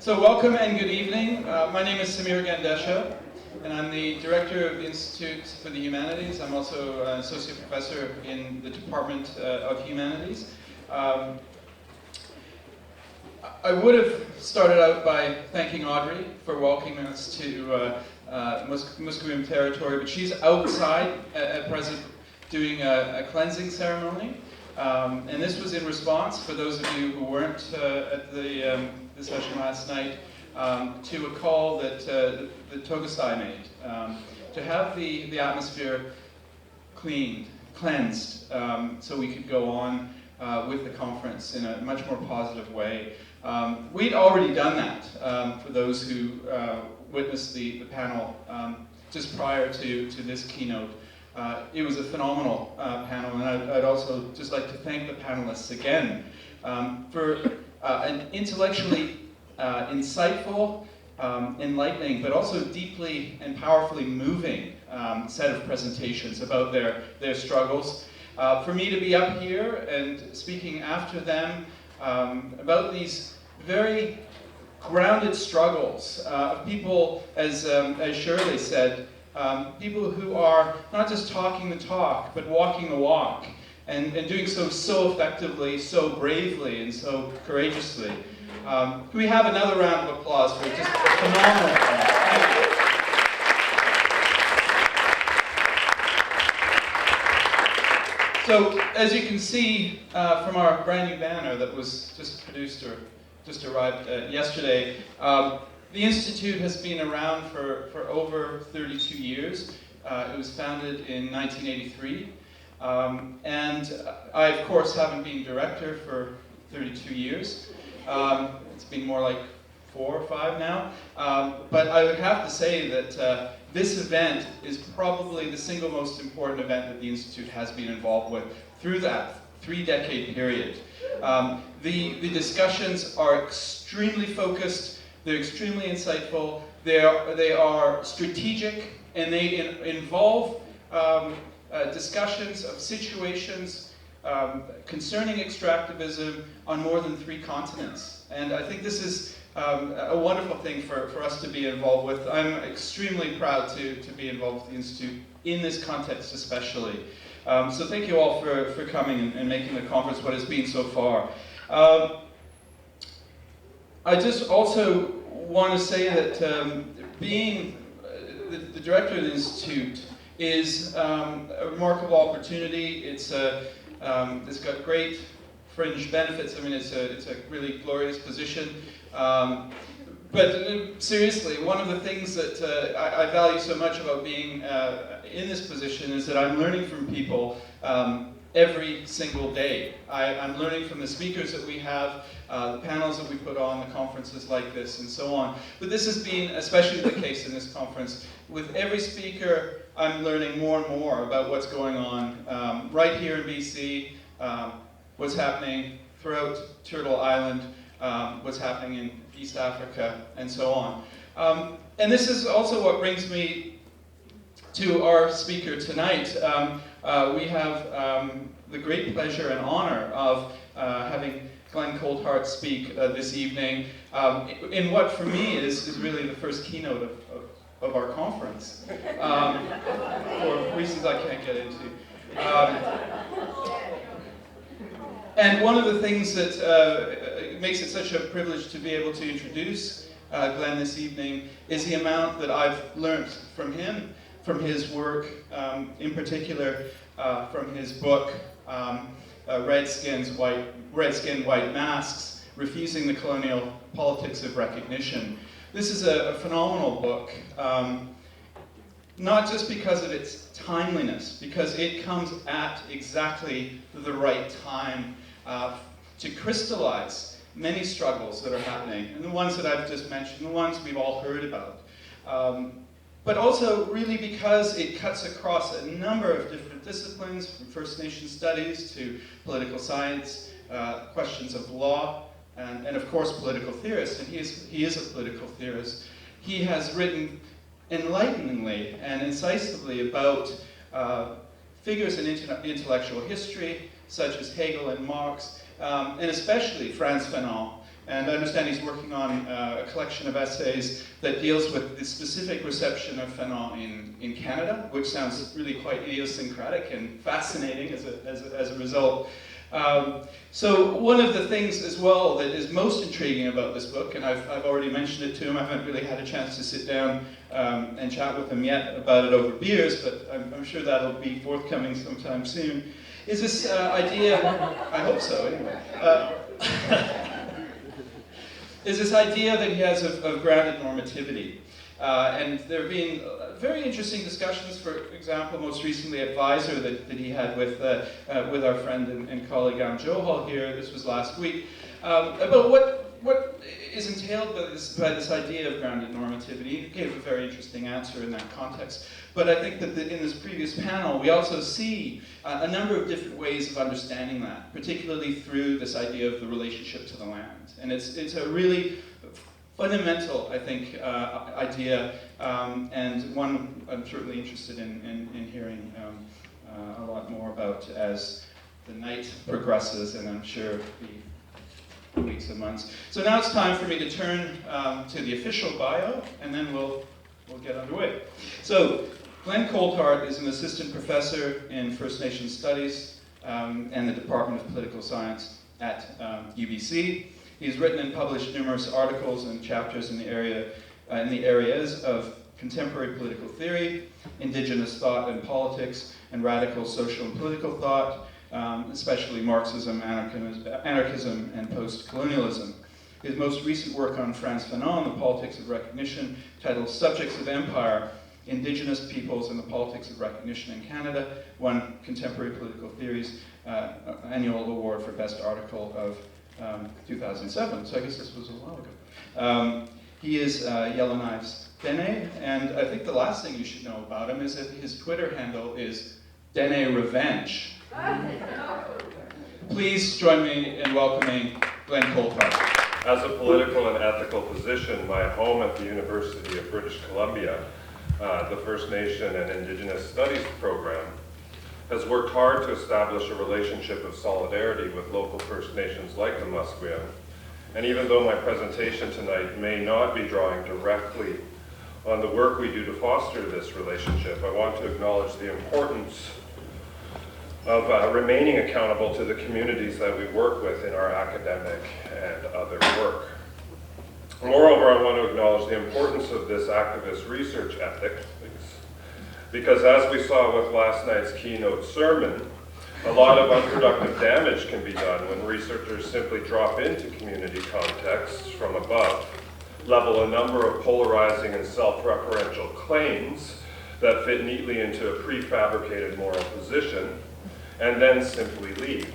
So welcome and good evening. My name is Samir Gandesha, and I'm the director of the Institute for the Humanities. I'm also an associate professor in the Department of Humanities. I would have started out by thanking Audrey for welcoming us to Musqueam territory, but she's outside at present doing a cleansing ceremony. And this was in response, for those of you who weren't at the session last night, to a call that Togastai made to have the atmosphere cleansed, so we could go on with the conference in a much more positive way. We'd already done that for those who witnessed the panel just prior to this keynote. It was a phenomenal panel, and I'd also just like to thank the panelists again for an intellectually insightful, enlightening, but also deeply and powerfully moving set of presentations about their struggles. For me to be up here and speaking after them about these very grounded struggles of people, as Shirley said, people who are not just talking the talk, but walking the walk, and doing so effectively, so bravely, and so courageously. Can we have another round of applause for just a phenomenal panel? Thank you. So, as you can see from our brand new banner that was just produced or just arrived yesterday, the Institute has been around for over 32 years. It was founded in 1983. And I, of course, haven't been director for 32 years. It's been more like 4 or 5 now. But I would have to say that this event is probably the single most important event that the Institute has been involved with through that 3-decade period. The discussions are extremely focused, they're extremely insightful, they are strategic, and they involve discussions of situations concerning extractivism on more than 3 continents. And I think this is a wonderful thing for us to be involved with. I'm extremely proud to be involved with the Institute in this context especially. So thank you all for coming and making the conference what it's been so far. I just also want to say that being the director of the Institute is a remarkable opportunity. It's got great fringe benefits. I mean, it's a really glorious position. But seriously, one of the things that I value so much about being in this position is that I'm learning from people every single day. I'm learning from the speakers that we have, the panels that we put on, the conferences like this, and so on. But this has been especially the case in this conference. With every speaker, I'm learning more and more about what's going on right here in BC, what's happening throughout Turtle Island, what's happening in East Africa, and so on. And this is also what brings me to our speaker tonight. We have the great pleasure and honor of having Glen Coulthard speak this evening in what for me is really the first keynote of our conference, for reasons I can't get into. And one of the things that makes it such a privilege to be able to introduce Glen this evening is the amount that I've learned from him, from his work, in particular from his book, Red Skin, White Masks, Refusing the Colonial Politics of Recognition. This is a phenomenal book, not just because of its timeliness, because it comes at exactly the right time to crystallize many struggles that are happening, and the ones that I've just mentioned, the ones we've all heard about. But also really because it cuts across a number of different disciplines, from First Nation studies to political science, questions of law, and of course political theorists, and he is a political theorist. He has written enlighteningly and incisively about figures in intellectual history, such as Hegel and Marx, and especially Frantz Fanon, And I understand he's working on a collection of essays that deals with the specific reception of Fanon in Canada, which sounds really quite idiosyncratic and fascinating as a result. So one of the things as well that is most intriguing about this book, and I've already mentioned it to him, I haven't really had a chance to sit down and chat with him yet about it over beers, but I'm sure that'll be forthcoming sometime soon, is this idea, I hope so anyway, is this idea that he has of grounded normativity. And there have been very interesting discussions, for example, most recently at Visor that he had with our friend and colleague Am Johal here, this was last week, about what is entailed by this idea of grounded normativity. He gave a very interesting answer in that context. But I think that in this previous panel, we also see a number of different ways of understanding that, particularly through this idea of the relationship to the land. And it's a really fundamental, I think, idea, and one I'm certainly interested in hearing a lot more about as the night progresses, and I'm sure the weeks and months. So now it's time for me to turn to the official bio, and then we'll get underway. So Glen Coulthard is an assistant professor in First Nations Studies and the Department of Political Science at UBC. He's written and published numerous articles and chapters in the areas of contemporary political theory, Indigenous thought and politics, and radical social and political thought, especially Marxism, anarchism, and post-colonialism. His most recent work on Frantz Fanon, The Politics of Recognition, titled Subjects of Empire, Indigenous Peoples and the Politics of Recognition in Canada, won Contemporary Political Theory's annual award for Best Article of 2007, so I guess this was a while ago. He is Yellowknives Dene, and I think the last thing you should know about him is that his Twitter handle is Dene Revenge. Please join me in welcoming Glen Coulthard. As a political and ethical position, my home at the University of British Columbia, the First Nation and Indigenous Studies program, has worked hard to establish a relationship of solidarity with local First Nations like the Musqueam. And even though my presentation tonight may not be drawing directly on the work we do to foster this relationship, I want to acknowledge the importance of remaining accountable to the communities that we work with in our academic and other work. Moreover, I want to acknowledge the importance of this activist research ethic, because as we saw with last night's keynote sermon, a lot of unproductive damage can be done when researchers simply drop into community contexts from above, level a number of polarizing and self-referential claims that fit neatly into a prefabricated moral position, and then simply leave.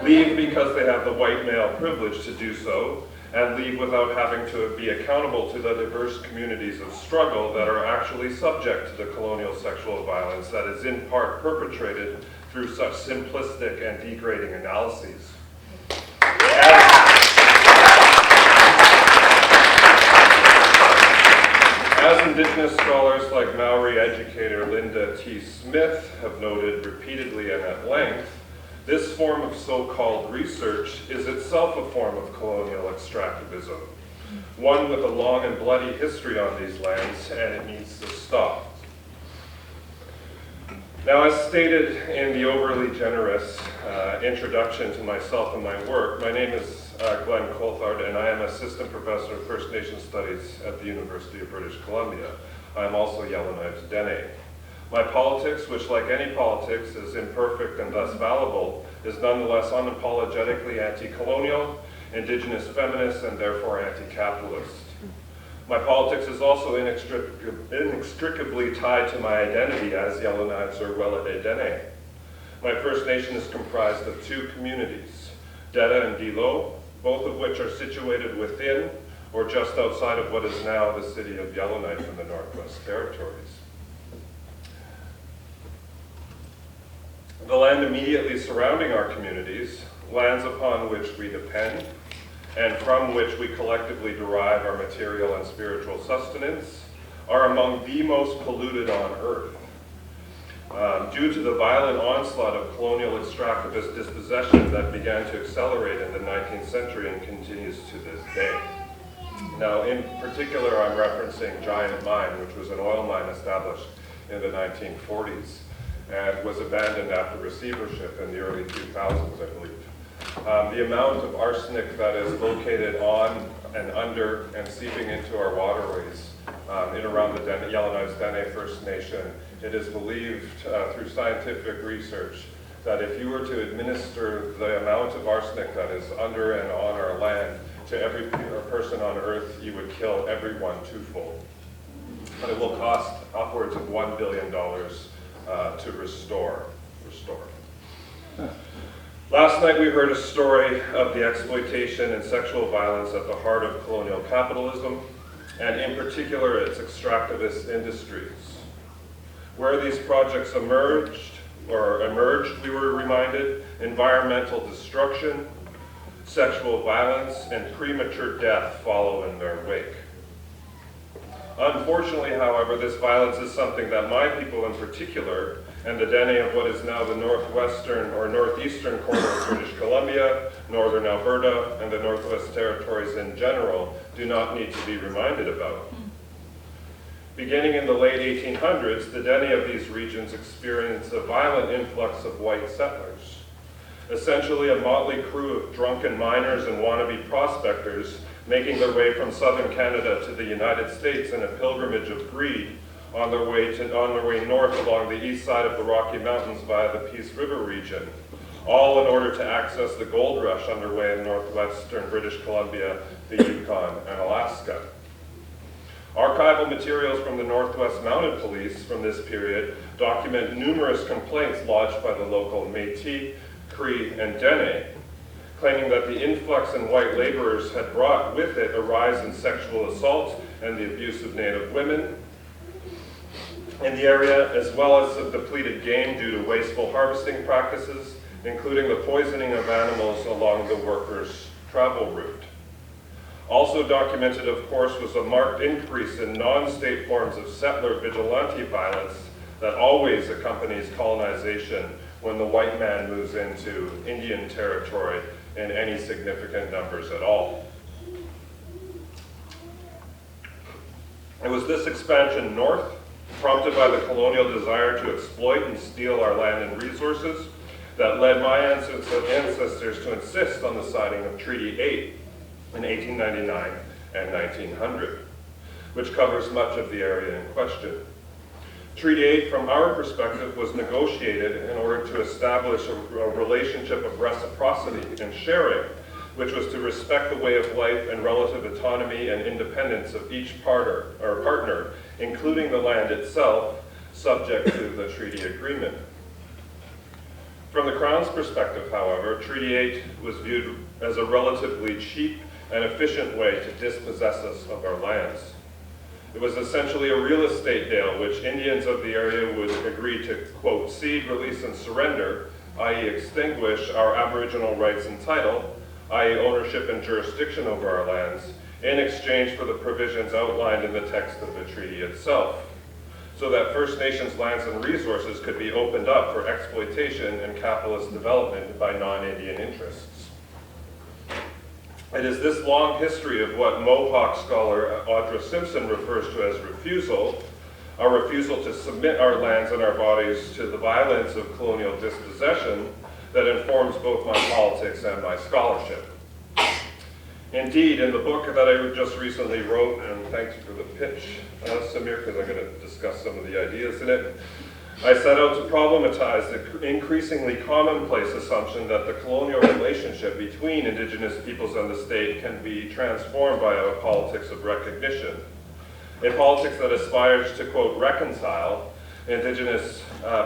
Leave because they have the white male privilege to do so, and leave without having to be accountable to the diverse communities of struggle that are actually subject to the colonial sexual violence that is in part perpetrated through such simplistic and degrading analyses. As Indigenous scholars like Maori educator Linda T. Smith have noted repeatedly and at length, this form of so-called research is itself a form of colonial extractivism, one with a long and bloody history on these lands, and it needs to stop. Now, as stated in the overly generous introduction to myself and my work, my name is Glen Coulthard, and I am Assistant Professor of First Nation Studies at the University of British Columbia. I am also Yellowknives Dene. My politics, which like any politics is imperfect and thus fallible, is nonetheless unapologetically anti-colonial, Indigenous feminist, and therefore anti-capitalist. My politics is also inextricably tied to my identity as Yellowknives or Welede Dene. My First Nation is comprised of two communities, Deda and Dilo, both of which are situated within or just outside of what is now the city of Yellowknife in the Northwest Territories. The land immediately surrounding our communities, lands upon which we depend, and from which we collectively derive our material and spiritual sustenance, are among the most polluted on earth. due to the violent onslaught of colonial extractivist dispossession that began to accelerate in the 19th century and continues to this day. Now, in particular, I'm referencing Giant Mine, which was an oil mine established in the 1940s and was abandoned after receivership in the early 2000s, I believe. The amount of arsenic that is located on and under and seeping into our waterways in around the Yellowknives Dene First Nation, it is believed through scientific research that if you were to administer the amount of arsenic that is under and on our land to every person on Earth, you would kill everyone twofold. But it will cost upwards of $1 billion to restore. Last night we heard a story of the exploitation and sexual violence at the heart of colonial capitalism, and in particular its extractivist industries. Where these projects emerged, we were reminded, environmental destruction, sexual violence, and premature death follow in their wake. Unfortunately, however, this violence is something that my people in particular, and the Dene of what is now the northwestern or northeastern corner of British Columbia, northern Alberta, and the Northwest Territories in general, do not need to be reminded about. Beginning in the late 1800s, the Dene of these regions experienced a violent influx of white settlers. Essentially a motley crew of drunken miners and wannabe prospectors making their way from southern Canada to the United States in a pilgrimage of greed on their way north along the east side of the Rocky Mountains via the Peace River region, all in order to access the gold rush underway in northwestern British Columbia, the Yukon, and Alaska. Archival materials from the Northwest Mounted Police from this period document numerous complaints lodged by the local Métis, Cree, and Dene, claiming that the influx in white laborers had brought with it a rise in sexual assault and the abuse of Native women in the area, as well as the depleted game due to wasteful harvesting practices, including the poisoning of animals along the workers' travel route. Also documented, of course, was a marked increase in non-state forms of settler vigilante violence that always accompanies colonization when the white man moves into Indian territory in any significant numbers at all. It was this expansion north, prompted by the colonial desire to exploit and steal our land and resources, that led my ancestors to insist on the signing of Treaty 8 in 1899 and 1900, which covers much of the area in question. Treaty 8, from our perspective, was negotiated in order to establish a relationship of reciprocity and sharing, which was to respect the way of life and relative autonomy and independence of each partner, including the land itself, subject to the treaty agreement. From the Crown's perspective, however, Treaty 8 was viewed as a relatively cheap and efficient way to dispossess us of our lands. It was essentially a real estate deal which Indians of the area would agree to, quote, cede, release, and surrender, i.e. extinguish our Aboriginal rights and title, i.e. ownership and jurisdiction over our lands, in exchange for the provisions outlined in the text of the treaty itself, so that First Nations lands and resources could be opened up for exploitation and capitalist development by non-Indian interests. It is this long history of what Mohawk scholar Audra Simpson refers to as refusal, a refusal to submit our lands and our bodies to the violence of colonial dispossession, that informs both my politics and my scholarship. Indeed, in the book that I just recently wrote, and thanks for the pitch, Samir, because I'm going to discuss some of the ideas in it, I set out to problematize the increasingly commonplace assumption that the colonial relationship between Indigenous peoples and the state can be transformed by a politics of recognition. A politics that aspires to, quote, reconcile Indigenous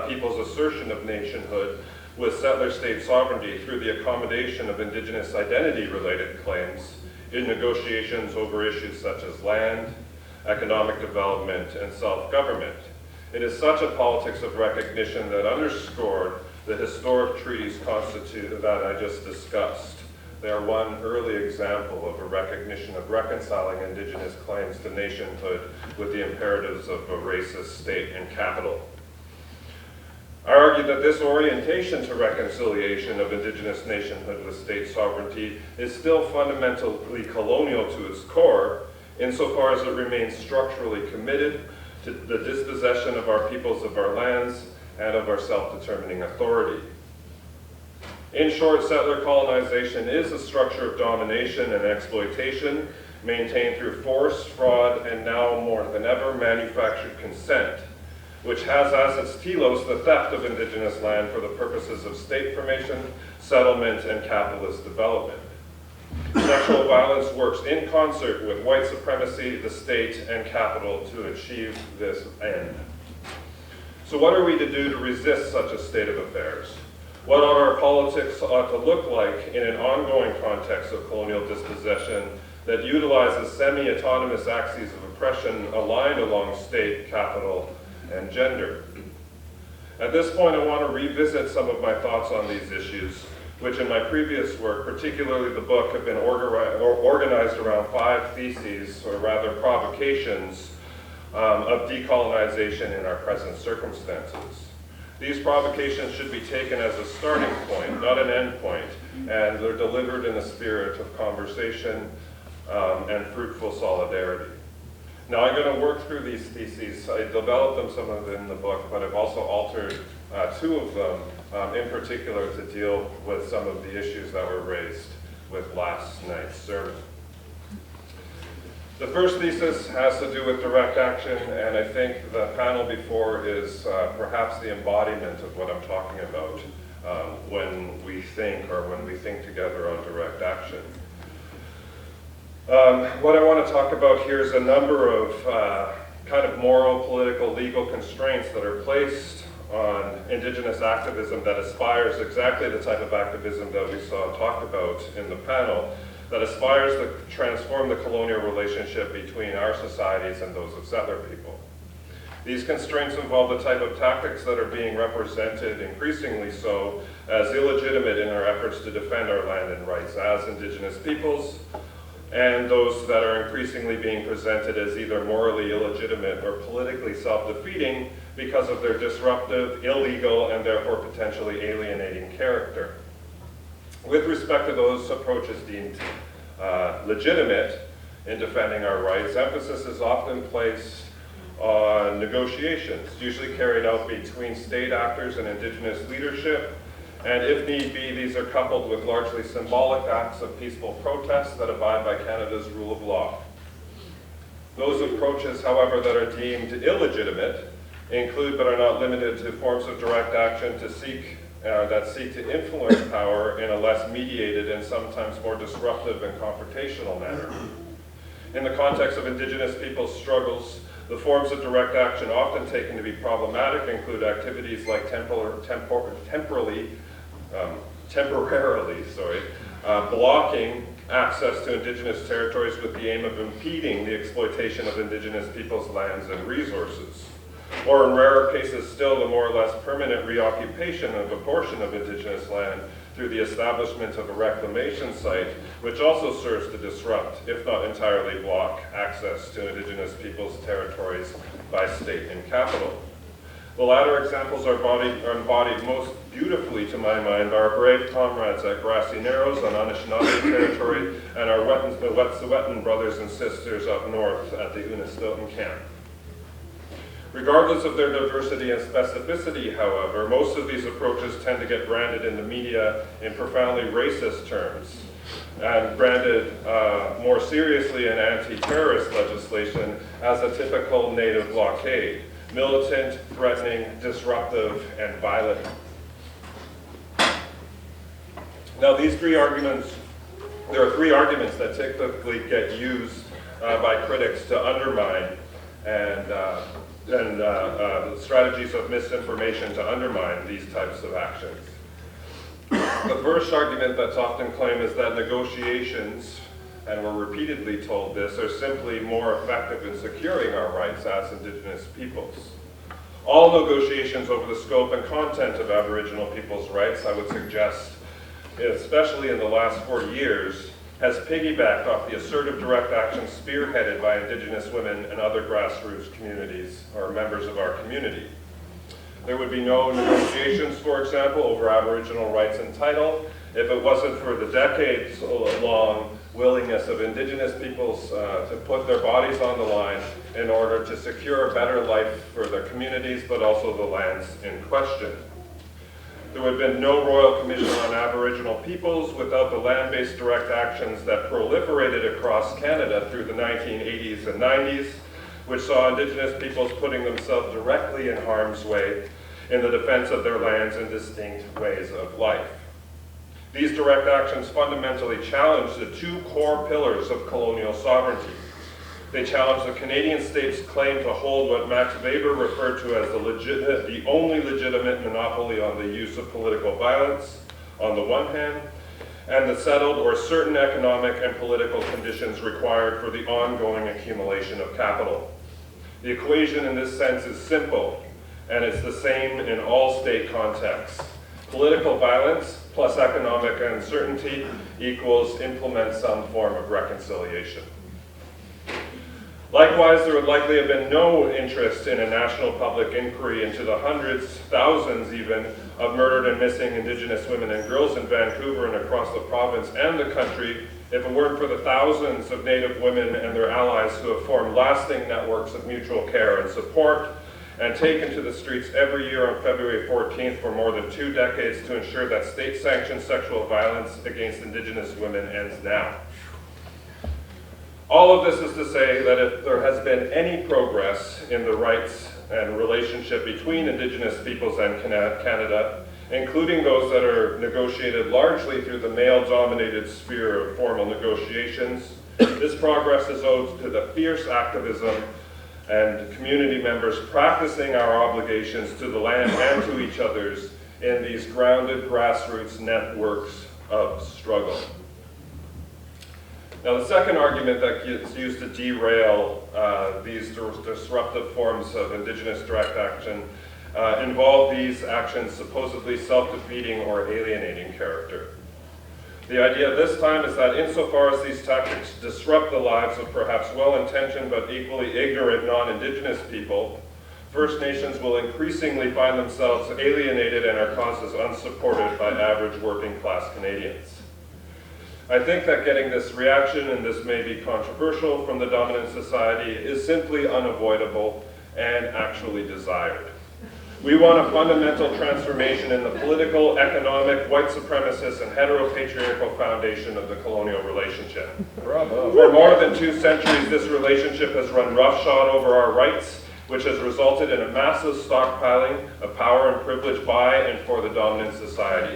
peoples' assertion of nationhood with settler state sovereignty through the accommodation of Indigenous identity-related claims in negotiations over issues such as land, economic development, and self-government. It is such a politics of recognition that underscored the historic treaties that I just discussed. They are one early example of a recognition of reconciling Indigenous claims to nationhood with the imperatives of a racist state and capital. I argue that this orientation to reconciliation of Indigenous nationhood with state sovereignty is still fundamentally colonial to its core, insofar as it remains structurally committed to the dispossession of our peoples of our lands and of our self-determining authority. In short, settler colonization is a structure of domination and exploitation maintained through force, fraud, and now more than ever manufactured consent, which has as its telos the theft of Indigenous land for the purposes of state formation, settlement, and capitalist development. Sexual violence works in concert with white supremacy, the state, and capital to achieve this end. So what are we to do to resist such a state of affairs? What our politics ought to look like in an ongoing context of colonial dispossession that utilizes semi-autonomous axes of oppression aligned along state, capital, and gender. At this point, I want to revisit some of my thoughts on these issues, which in my previous work, particularly the book, have been organized around 5 theses, or rather provocations, of decolonization in our present circumstances. These provocations should be taken as a starting point, not an end point, and they're delivered in a spirit of conversation and fruitful solidarity. Now, I'm going to work through these theses. I developed them, some of them in the book, but I've also altered 2 of them in particular to deal with some of the issues that were raised with last night's sermon. The first thesis has to do with direct action, and I think the panel before is perhaps the embodiment of what I'm talking about when we think together on direct action. What I want to talk about here is a number of kind of moral, political, legal constraints that are placed on Indigenous activism that aspires exactly the type of activism that we saw talked about in the panel, that aspires to transform the colonial relationship between our societies and those of settler people. These constraints involve the type of tactics that are being represented, increasingly so, as illegitimate in our efforts to defend our land and rights as Indigenous peoples, and those that are increasingly being presented as either morally illegitimate or politically self-defeating because of their disruptive, illegal, and therefore potentially alienating character. With respect to those approaches deemed legitimate in defending our rights, emphasis is often placed on negotiations, usually carried out between state actors and Indigenous leadership, and if need be, these are coupled with largely symbolic acts of peaceful protest that abide by Canada's rule of law. Those approaches, however, that are deemed illegitimate include but are not limited to forms of direct action that seek to influence power in a less mediated and sometimes more disruptive and confrontational manner. In the context of Indigenous people's struggles, the forms of direct action often taken to be problematic include activities like temporarily blocking access to Indigenous territories with the aim of impeding the exploitation of Indigenous people's lands and resources. Or in rarer cases still, the more or less permanent reoccupation of a portion of Indigenous land through the establishment of a reclamation site, which also serves to disrupt, if not entirely block, access to Indigenous people's territories by state and capital. The latter examples are embodied most beautifully, to my mind, by our brave comrades at Grassy Narrows on Anishinaabe territory and our Wet'suwet'en brothers and sisters up north at the Unistoten camp. Regardless of their diversity and specificity, however, most of these approaches tend to get branded in the media in profoundly racist terms and branded more seriously in anti-terrorist legislation as a typical native blockade: militant, threatening, disruptive, and violent. Now, there are 3 arguments that typically get used by critics to undermine and strategies of misinformation to undermine these types of actions. The first argument that's often claimed is that negotiations, and we're repeatedly told this, are simply more effective in securing our rights as Indigenous peoples. All negotiations over the scope and content of Aboriginal peoples' rights, I would suggest, especially in the last 40 years, has piggybacked off the assertive direct action spearheaded by Indigenous women and other grassroots communities or members of our community. There would be no negotiations, for example, over Aboriginal rights and title if it wasn't for the decades-long willingness of Indigenous peoples to put their bodies on the line in order to secure a better life for their communities, but also the lands in question. There would have been no Royal Commission on Aboriginal Peoples without the land-based direct actions that proliferated across Canada through the 1980s and 90s, which saw Indigenous peoples putting themselves directly in harm's way in the defense of their lands and distinct ways of life. These direct actions fundamentally challenged the two core pillars of colonial sovereignty. They challenged the Canadian state's claim to hold what Max Weber referred to as the only legitimate monopoly on the use of political violence, on the one hand, and the settled or certain economic and political conditions required for the ongoing accumulation of capital. The equation in this sense is simple, and it's the same in all state contexts. Political violence plus economic uncertainty equals implement some form of reconciliation. Likewise, there would likely have been no interest in a national public inquiry into the hundreds, thousands even, of murdered and missing Indigenous women and girls in Vancouver and across the province and the country if it weren't for the thousands of Native women and their allies who have formed lasting networks of mutual care and support and taken to the streets every year on February 14th for more than 2 decades to ensure that state-sanctioned sexual violence against Indigenous women ends now. All of this is to say that if there has been any progress in the rights and relationship between Indigenous peoples and Canada, including those that are negotiated largely through the male-dominated sphere of formal negotiations, this progress is owed to the fierce activism and community members practicing our obligations to the land and to each others in these grounded grassroots networks of struggle. Now, the second argument that gets used to derail these disruptive forms of Indigenous direct action involve these actions supposedly self-defeating or alienating character. The idea this time is that insofar as these tactics disrupt the lives of perhaps well-intentioned but equally ignorant non-Indigenous people, First Nations will increasingly find themselves alienated and are causes unsupported by average working-class Canadians. I think that getting this reaction, and this may be controversial from the dominant society, is simply unavoidable and actually desired. We want a fundamental transformation in the political, economic, white supremacist, and heteropatriarchal foundation of the colonial relationship. Bravo. For more than 2 centuries, this relationship has run roughshod over our rights, which has resulted in a massive stockpiling of power and privilege by and for the dominant society.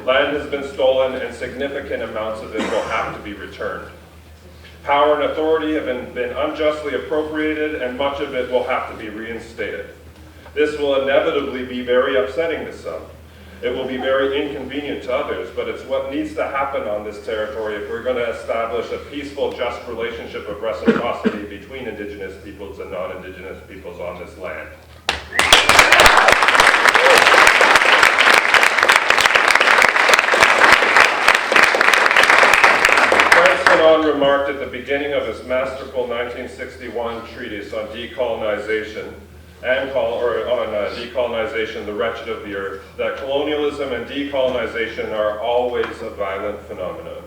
Land has been stolen, and significant amounts of it will have to be returned. Power and authority have been unjustly appropriated, and much of it will have to be reinstated. This will inevitably be very upsetting to some. It will be very inconvenient to others, but it's what needs to happen on this territory if we're going to establish a peaceful, just relationship of reciprocity between Indigenous peoples and non-Indigenous peoples on this land. Frantz Fanon remarked at the beginning of his masterful 1961 treatise on decolonization, decolonization, the wretched of the earth, that colonialism and decolonization are always a violent phenomenon.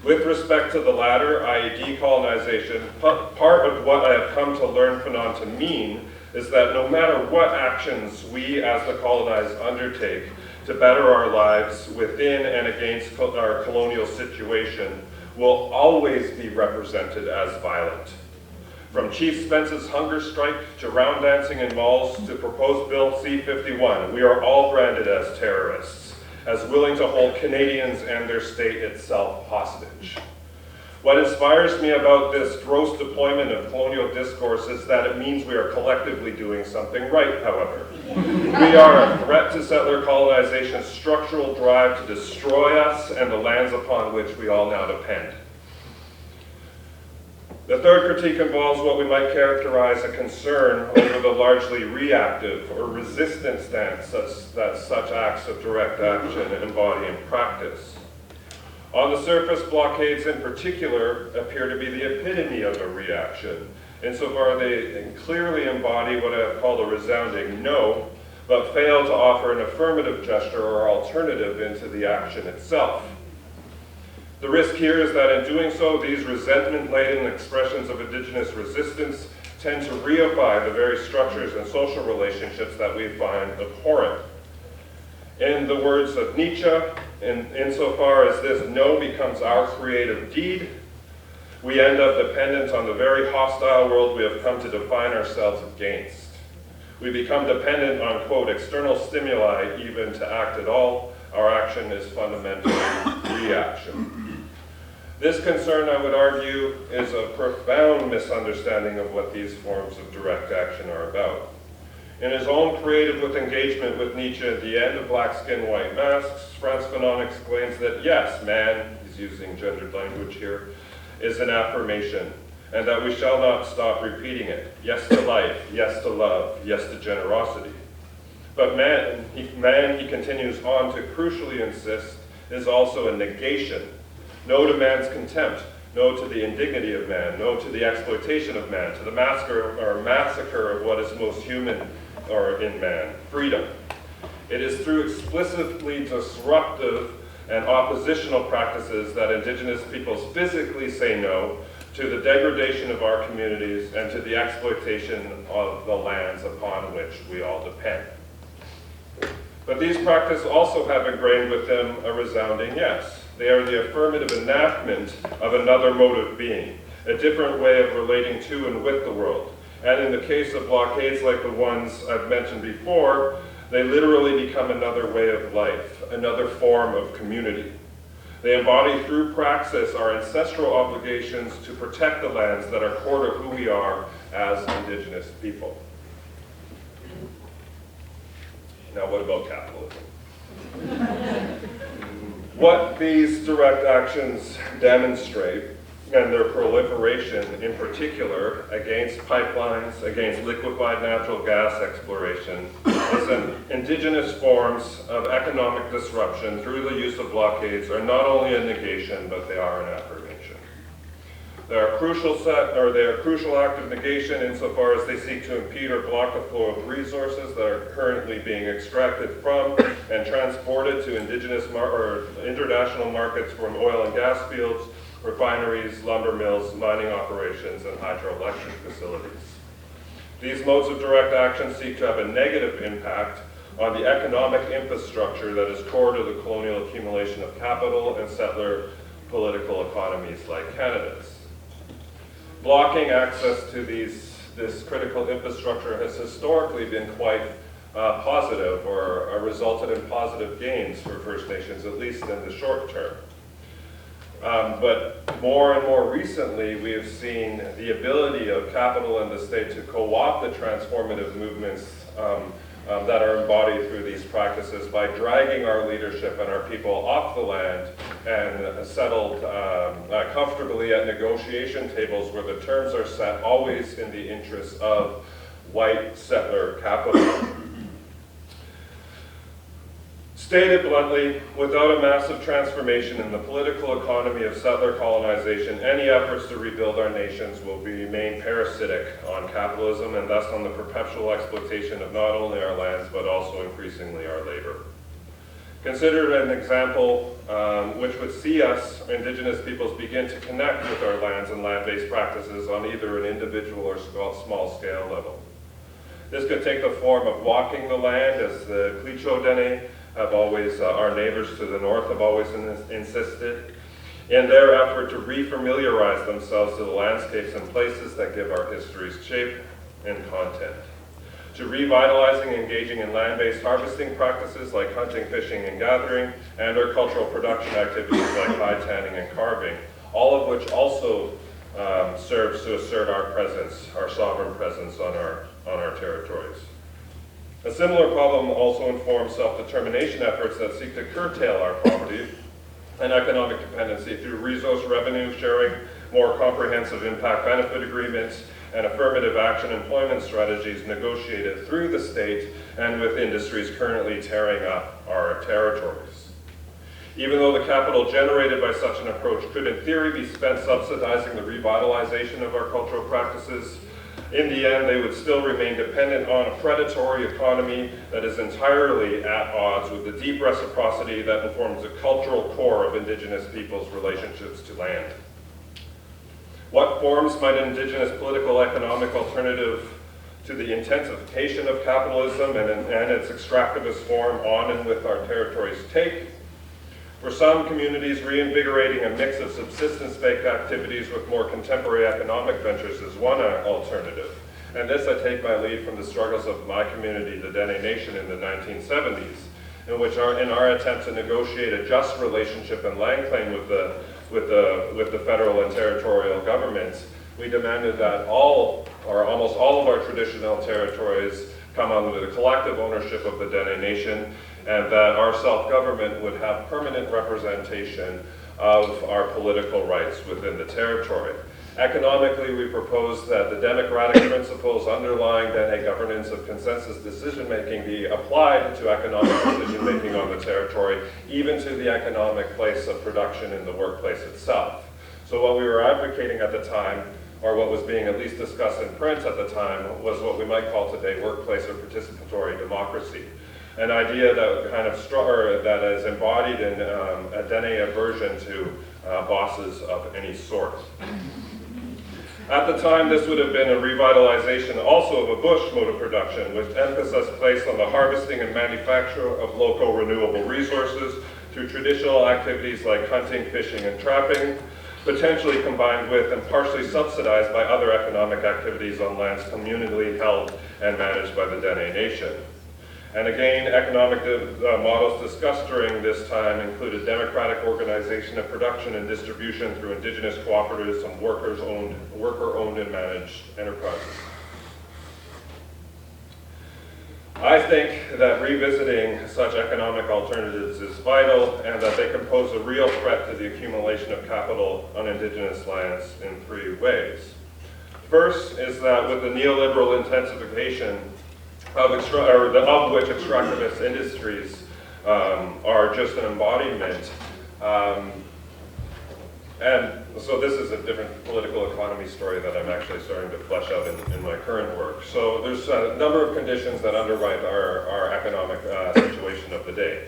With respect to the latter, i.e. decolonization, part of what I have come to learn Fanon to mean is that no matter what actions we as the colonized undertake to better our lives within and against our colonial situation will always be represented as violent. From Chief Spence's hunger strike to round dancing in malls to proposed Bill C-51, we are all branded as terrorists, as willing to hold Canadians and their state itself hostage. What inspires me about this gross deployment of colonial discourse is that it means we are collectively doing something right, however. We are a threat to settler colonization's structural drive to destroy us and the lands upon which we all now depend. The third critique involves what we might characterize a concern over the largely reactive or resistant stance that such acts of direct action embody in practice. On the surface, blockades in particular appear to be the epitome of a reaction, insofar they clearly embody what I have called a resounding no, but fail to offer an affirmative gesture or alternative into the action itself. The risk here is that in doing so, these resentment-laden expressions of Indigenous resistance tend to reify the very structures and social relationships that we find abhorrent. In the words of Nietzsche, insofar as this no becomes our creative deed, we end up dependent on the very hostile world we have come to define ourselves against. We become dependent on, quote, external stimuli even to act at all. Our action is fundamentally reaction. This concern, I would argue, is a profound misunderstanding of what these forms of direct action are about. In his own Creative with Engagement with Nietzsche at the end of Black Skin, White Masks, Frantz Fanon exclaims that yes, man, he's using gendered language here, is an affirmation, and that we shall not stop repeating it. Yes to life, yes to love, yes to generosity. But man, he continues on to crucially insist, is also a negation. No to man's contempt, no to the indignity of man, no to the exploitation of man, to the massacre of what is most human or in man, freedom. It is through explicitly disruptive and oppositional practices that Indigenous peoples physically say no to the degradation of our communities and to the exploitation of the lands upon which we all depend. But these practices also have ingrained with them a resounding yes. They are the affirmative enactment of another mode of being, a different way of relating to and with the world. And in the case of blockades like the ones I've mentioned before, they literally become another way of life, another form of community. They embody through praxis our ancestral obligations to protect the lands that are core to who we are as Indigenous people. Now what about capitalism? What these direct actions demonstrate, and their proliferation in particular against pipelines, against liquefied natural gas exploration, is an Indigenous forms of economic disruption through the use of blockades are not only a negation, but they are an affirmation. They are a crucial act of negation insofar as they seek to impede or block the flow of resources that are currently being extracted from and transported to Indigenous or international markets from oil and gas fields, refineries, lumber mills, mining operations, and hydroelectric facilities. These modes of direct action seek to have a negative impact on the economic infrastructure that is core to the colonial accumulation of capital and settler political economies like Canada's. Blocking access to this critical infrastructure has historically been quite positive or resulted in positive gains for First Nations, at least in the short term. But more and more recently, we have seen the ability of capital and the state to co-opt the transformative movements that are embodied through these practices by dragging our leadership and our people off the land and settled comfortably at negotiation tables where the terms are set always in the interests of white settler capital. Stated bluntly, without a massive transformation in the political economy of settler colonization, any efforts to rebuild our nations will remain parasitic on capitalism and thus on the perpetual exploitation of not only our lands, but also increasingly our labor. Consider an example which would see us, Indigenous peoples, begin to connect with our lands and land-based practices on either an individual or small-scale level. This could take the form of walking the land, as the Yellowknives Dene have always, our neighbors to the north have always insisted, in their effort to refamiliarize themselves to the landscapes and places that give our histories shape and content. To revitalizing and engaging in land-based harvesting practices like hunting, fishing, and gathering, and our cultural production activities like hide tanning and carving, all of which also serves to assert our presence, our sovereign presence on our territories. A similar problem also informs self-determination efforts that seek to curtail our poverty and economic dependency through resource revenue sharing, more comprehensive impact benefit agreements, and affirmative action employment strategies negotiated through the state and with industries currently tearing up our territories. Even though the capital generated by such an approach could in theory be spent subsidizing the revitalization of our cultural practices, In the end, they would still remain dependent on a predatory economy that is entirely at odds with the deep reciprocity that informs the cultural core of Indigenous peoples' relationships to land. What forms might an Indigenous political economic alternative to the intensification of capitalism and its extractivist form on and with our territories take? For some communities, reinvigorating a mix of subsistence-based activities with more contemporary economic ventures is one alternative. And this I take my lead from the struggles of my community, the Dene Nation, in the 1970s, in which in our attempt to negotiate a just relationship and land claim with the federal and territorial governments, we demanded that all, or almost all of our traditional territories come under the collective ownership of the Dene Nation, and that our self-government would have permanent representation of our political rights within the territory. Economically, we proposed that the democratic principles underlying Dene governance of consensus decision-making be applied to economic decision-making on the territory, even to the economic place of production in the workplace itself. So what we were advocating at the time, or what was being at least discussed in print at the time, was what we might call today workplace or participatory democracy. An idea that kind of that is embodied in a Dene aversion to bosses of any sort. At the time, this would have been a revitalization also of a bush mode of production, with emphasis placed on the harvesting and manufacture of local renewable resources through traditional activities like hunting, fishing, and trapping, potentially combined with and partially subsidized by other economic activities on lands communally held and managed by the Dene Nation. And again, economic models discussed during this time included democratic organization of production and distribution through Indigenous cooperatives and worker-owned and managed enterprises. I think that revisiting such economic alternatives is vital, and that they can pose a real threat to the accumulation of capital on Indigenous lands in three ways. First is that with the neoliberal intensification of which extractivist industries are just an embodiment. And so this is a different political economy story that I'm actually starting to flesh out in my current work. So there's a number of conditions that underwrite our economic situation of the day.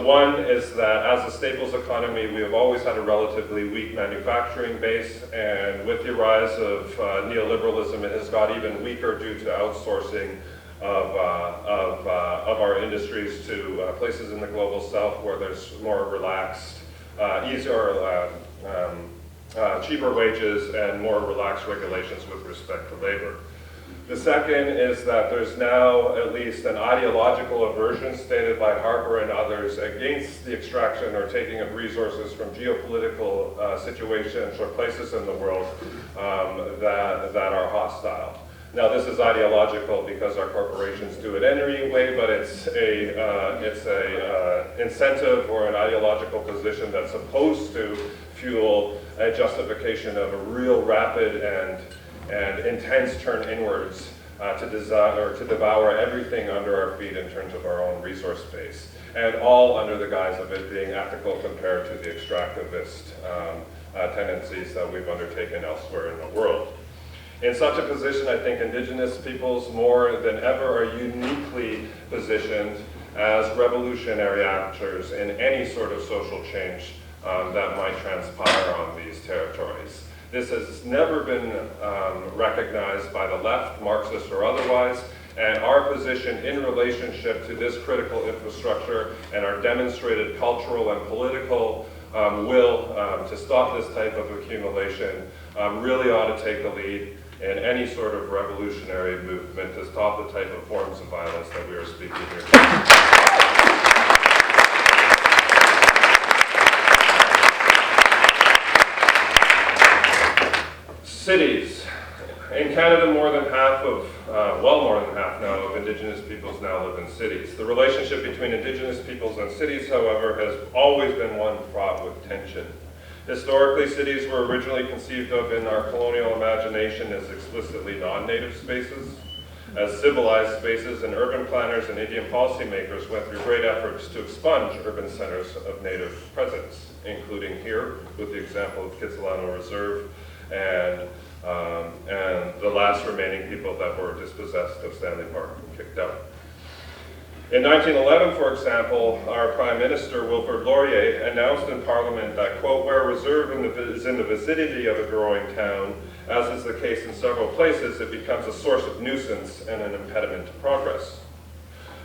One is that as a staples economy, we have always had a relatively weak manufacturing base, and with the rise of neoliberalism, it has got even weaker due to outsourcing of our industries to places in the global south where there's more relaxed, cheaper wages and more relaxed regulations with respect to labor. The second is that there's now at least an ideological aversion stated by Harbour and others against the extraction or taking of resources from geopolitical situations or places in the world that are hostile. Now, this is ideological because our corporations do it anyway, but it's a incentive or an ideological position that's supposed to fuel a justification of a real rapid and intense turn inwards to devour everything under our feet in terms of our own resource base, and all under the guise of it being ethical compared to the extractivist tendencies that we've undertaken elsewhere in the world. In such a position, I think Indigenous peoples more than ever are uniquely positioned as revolutionary actors in any sort of social change that might transpire on these territories. This has never been recognized by the left, Marxist or otherwise, and our position in relationship to this critical infrastructure and our demonstrated cultural and political will to stop this type of accumulation really ought to take the lead in any sort of revolutionary movement to stop the type of forms of violence that we are speaking here today. Cities. In Canada, more than half now of Indigenous peoples now live in cities. The relationship between Indigenous peoples and cities, however, has always been one fraught with tension. Historically, cities were originally conceived of in our colonial imagination as explicitly non-native spaces, as civilized spaces, and urban planners and Indian policymakers went through great efforts to expunge urban centers of native presence, including here with the example of Kitsilano Reserve and the last remaining people that were dispossessed of Stanley Park and kicked out. In 1911, for example, our Prime Minister, Wilfrid Laurier, announced in Parliament that, quote, where a reserve is in the vicinity of a growing town, as is the case in several places, it becomes a source of nuisance and an impediment to progress.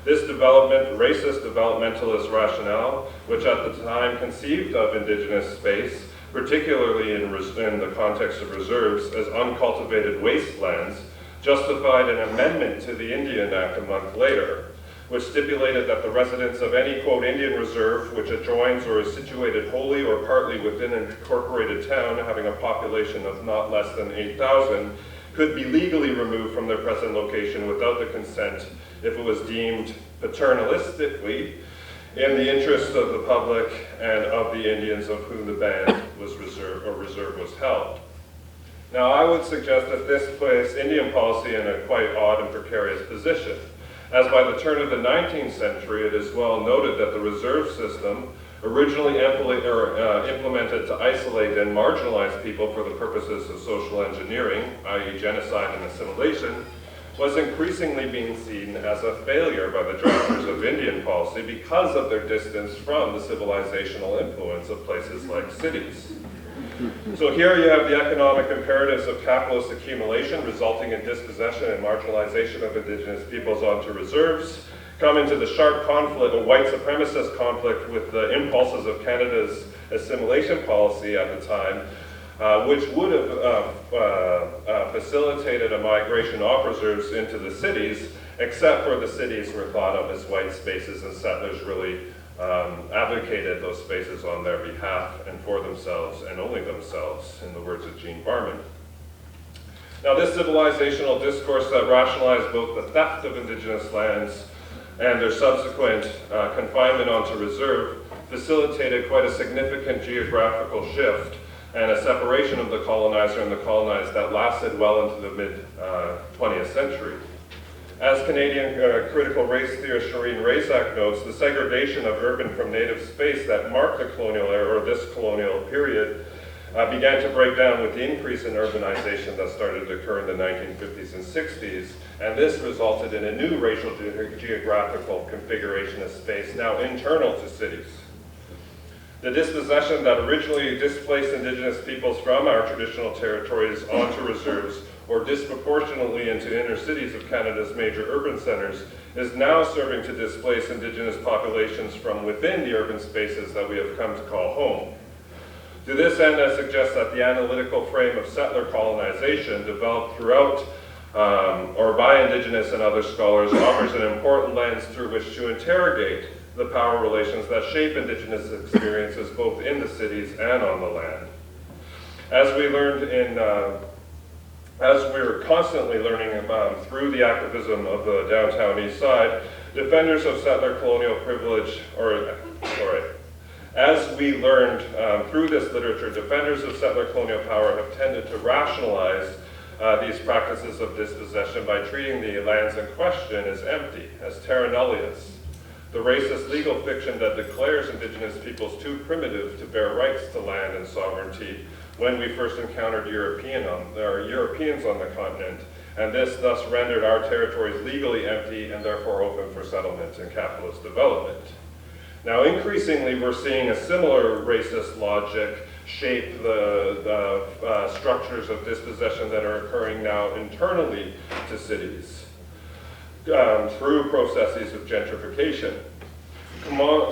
This development, racist developmentalist rationale, which at the time conceived of Indigenous space, particularly in the context of reserves, as uncultivated wastelands, justified an amendment to the Indian Act a month later, which stipulated that the residents of any, quote, Indian reserve, which adjoins or is situated wholly or partly within an incorporated town having a population of not less than 8,000, could be legally removed from their present location without the consent if it was deemed paternalistically in the interest of the public and of the Indians of whom the band was reserve was held. Now, I would suggest that this placed Indian policy in a quite odd and precarious position, as by the turn of the 19th century, it is well noted that the reserve system, originally implemented to isolate and marginalize people for the purposes of social engineering, i.e. genocide and assimilation, was increasingly being seen as a failure by the drafters of Indian policy because of their distance from the civilizational influence of places like cities. So here you have the economic imperatives of capitalist accumulation resulting in dispossession and marginalization of Indigenous peoples onto reserves, come into the sharp conflict, a white supremacist conflict with the impulses of Canada's assimilation policy at the time, which would have facilitated a migration of reserves into the cities, except for the cities were thought of as white spaces, and settlers really advocated those spaces on their behalf and for themselves and only themselves, in the words of Gene Barman. Now, this civilizational discourse that rationalized both the theft of Indigenous lands and their subsequent confinement onto reserve facilitated quite a significant geographical shift and a separation of the colonizer and the colonized that lasted well into the mid-20th century. As Canadian critical race theorist Shireen Razak notes, the segregation of urban from native space that marked the colonial era, or this colonial period, began to break down with the increase in urbanization that started to occur in the 1950s and 60s, and this resulted in a new racial geographical configuration of space, now internal to cities. The dispossession that originally displaced Indigenous peoples from our traditional territories onto reserves or disproportionately into inner cities of Canada's major urban centres is now serving to displace Indigenous populations from within the urban spaces that we have come to call home. To this end, I suggest that the analytical frame of settler colonization developed throughout or by Indigenous and other scholars offers an important lens through which to interrogate the power relations that shape Indigenous experiences both in the cities and on the land. As we learned as we're constantly learning about through the activism of the downtown east side, defenders of settler colonial privilege, as we learned through this literature, defenders of settler colonial power have tended to rationalize these practices of dispossession by treating the lands in question as empty, as terra nullius, the racist legal fiction that declares Indigenous peoples too primitive to bear rights to land and sovereignty when we first encountered Europeans on the continent, and this thus rendered our territories legally empty and therefore open for settlement and capitalist development. Now, increasingly, we're seeing a similar racist logic shape the structures of dispossession that are occurring now internally to cities through processes of gentrification.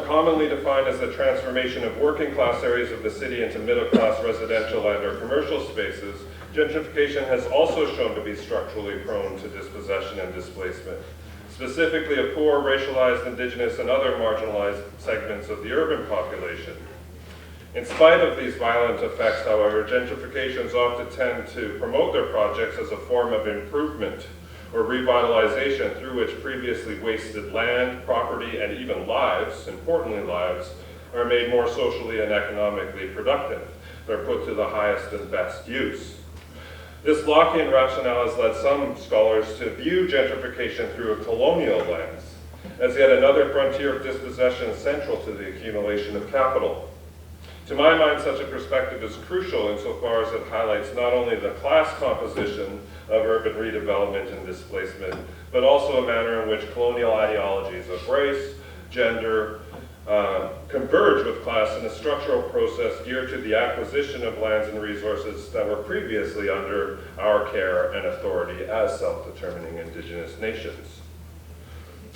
Commonly defined as the transformation of working class areas of the city into middle class residential and or commercial spaces, gentrification has also shown to be structurally prone to dispossession and displacement, specifically of poor, racialized, Indigenous, and other marginalized segments of the urban population. In spite of these violent effects, however, gentrifications often tend to promote their projects as a form of improvement or revitalization through which previously wasted land, property, and even lives, importantly lives, are made more socially and economically productive. They're put to the highest and best use. This Lockean rationale has led some scholars to view gentrification through a colonial lens, as yet another frontier of dispossession central to the accumulation of capital. To my mind, such a perspective is crucial insofar as it highlights not only the class composition of urban redevelopment and displacement, but also a manner in which colonial ideologies of race, gender, converge with class in a structural process geared to the acquisition of lands and resources that were previously under our care and authority as self-determining indigenous nations.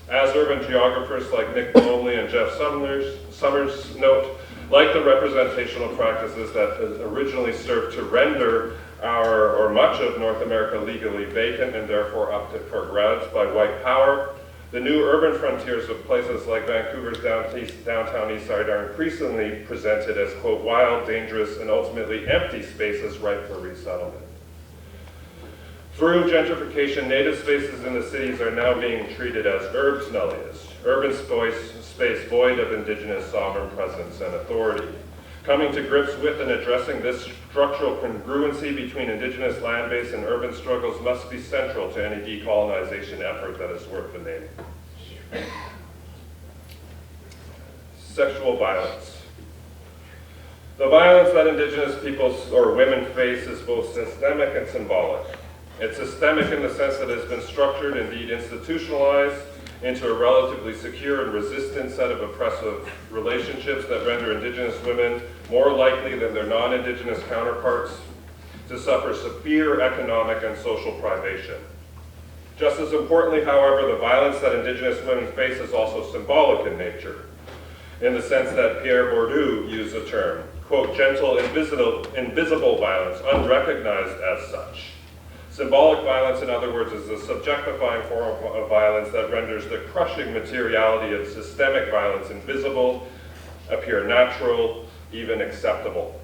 As urban geographers like Nick Blomley and Jeff Summers note, like the representational practices that originally served to render our or much of North America legally vacant and therefore up for grabs by white power, the new urban frontiers of places like Vancouver's downtown east side are increasingly presented as, quote, wild, dangerous, and ultimately empty spaces ripe for resettlement. Through gentrification, native spaces in the cities are now being treated as urbs nullius, urban space void of indigenous sovereign presence and authority. Coming to grips with and addressing this structural congruency between indigenous land base and urban struggles must be central to any decolonization effort that is worth the name. Sexual violence. The violence that indigenous peoples or women face is both systemic and symbolic. It's systemic in the sense that it has been structured, indeed institutionalized, into a relatively secure and resistant set of oppressive relationships that render indigenous women more likely than their non-indigenous counterparts to suffer severe economic and social privation. Just as importantly, however, the violence that indigenous women face is also symbolic in nature, in the sense that Pierre Bourdieu used the term, quote, gentle, invisible violence, unrecognized as such. Symbolic violence, in other words, is a subjectifying form of violence that renders the crushing materiality of systemic violence invisible, appear natural, even acceptable.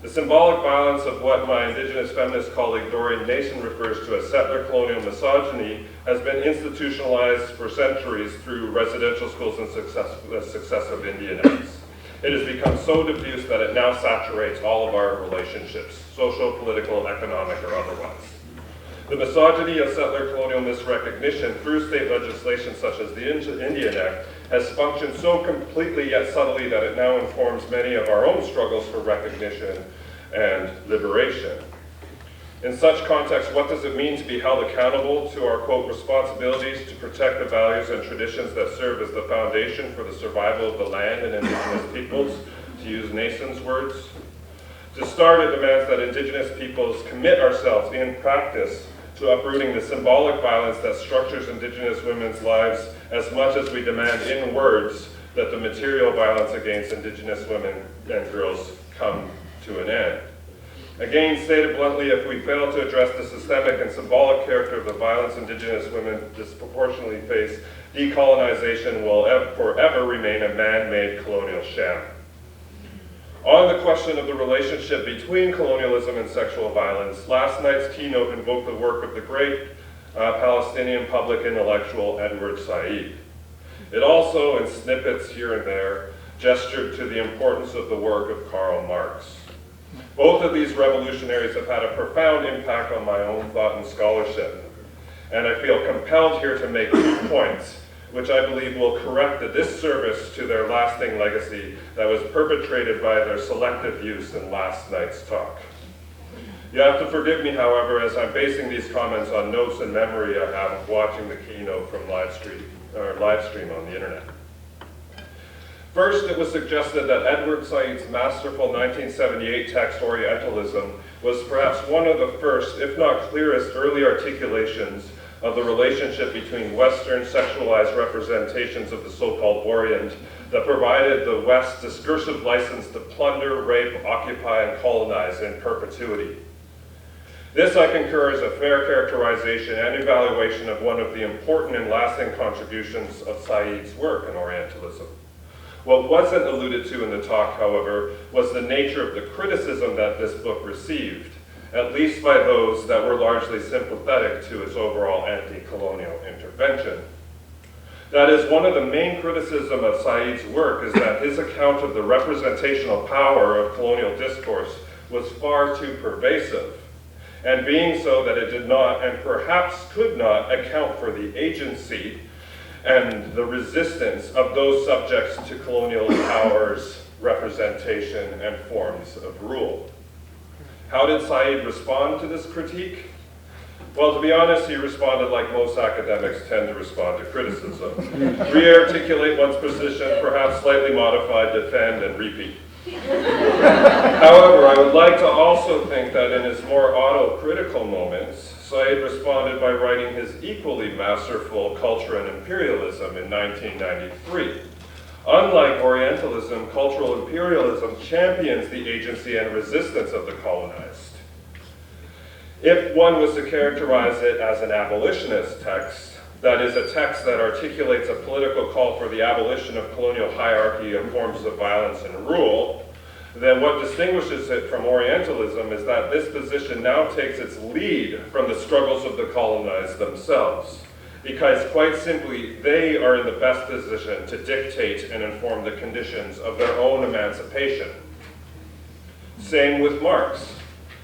The symbolic violence of what my indigenous feminist colleague Doreen Mason refers to as settler colonial misogyny has been institutionalized for centuries through residential schools and successive Indian acts. It has become so diffuse that it now saturates all of our relationships, social, political, economic, or otherwise. The misogyny of settler colonial misrecognition through state legislation such as the Indian Act has functioned so completely yet subtly that it now informs many of our own struggles for recognition and liberation. In such context, what does it mean to be held accountable to our, quote, responsibilities to protect the values and traditions that serve as the foundation for the survival of the land and indigenous peoples, to use Nason's words? To start, it demands that indigenous peoples commit ourselves in practice to uprooting the symbolic violence that structures indigenous women's lives as much as we demand in words that the material violence against indigenous women and girls come to an end. Again, stated bluntly, if we fail to address the systemic and symbolic character of the violence indigenous women disproportionately face, decolonization will forever remain a man-made colonial sham. On the question of the relationship between colonialism and sexual violence, last night's keynote invoked the work of the great Palestinian public intellectual Edward Said. It also, in snippets here and there, gestured to the importance of the work of Karl Marx. Both of these revolutionaries have had a profound impact on my own thought and scholarship, and I feel compelled here to make 2 points which I believe will correct the disservice to their lasting legacy that was perpetrated by their selective use in last night's talk. You have to forgive me, however, as I'm basing these comments on notes and memory I have of watching the keynote from live stream on the internet. First, it was suggested that Edward Said's masterful 1978 text Orientalism was perhaps one of the first, if not clearest, early articulations of the relationship between Western sexualized representations of the so-called Orient that provided the West discursive license to plunder, rape, occupy, and colonize in perpetuity. This, I concur, is a fair characterization and evaluation of one of the important and lasting contributions of Said's work in Orientalism. What wasn't alluded to in the talk, however, was the nature of the criticism that this book received, at least by those that were largely sympathetic to its overall anti-colonial intervention. That is, one of the main criticisms of Said's work is that his account of the representational power of colonial discourse was far too pervasive, and being so that it did not, and perhaps could not, account for the agency and the resistance of those subjects to colonial powers representation, and forms of rule. How did Said respond to this critique? Well, to be honest, he responded like most academics tend to respond to criticism. Re-articulate one's position, perhaps slightly modify, defend, and repeat. However, I would like to also think that in his more autocritical moments, Said responded by writing his equally masterful Culture and Imperialism in 1993. Unlike Orientalism, cultural imperialism champions the agency and resistance of the colonized. If one was to characterize it as an abolitionist text, that is, a text that articulates a political call for the abolition of colonial hierarchy and forms of violence and rule, then what distinguishes it from Orientalism is that this position now takes its lead from the struggles of the colonized themselves, because quite simply, they are in the best position to dictate and inform the conditions of their own emancipation. Same with Marx.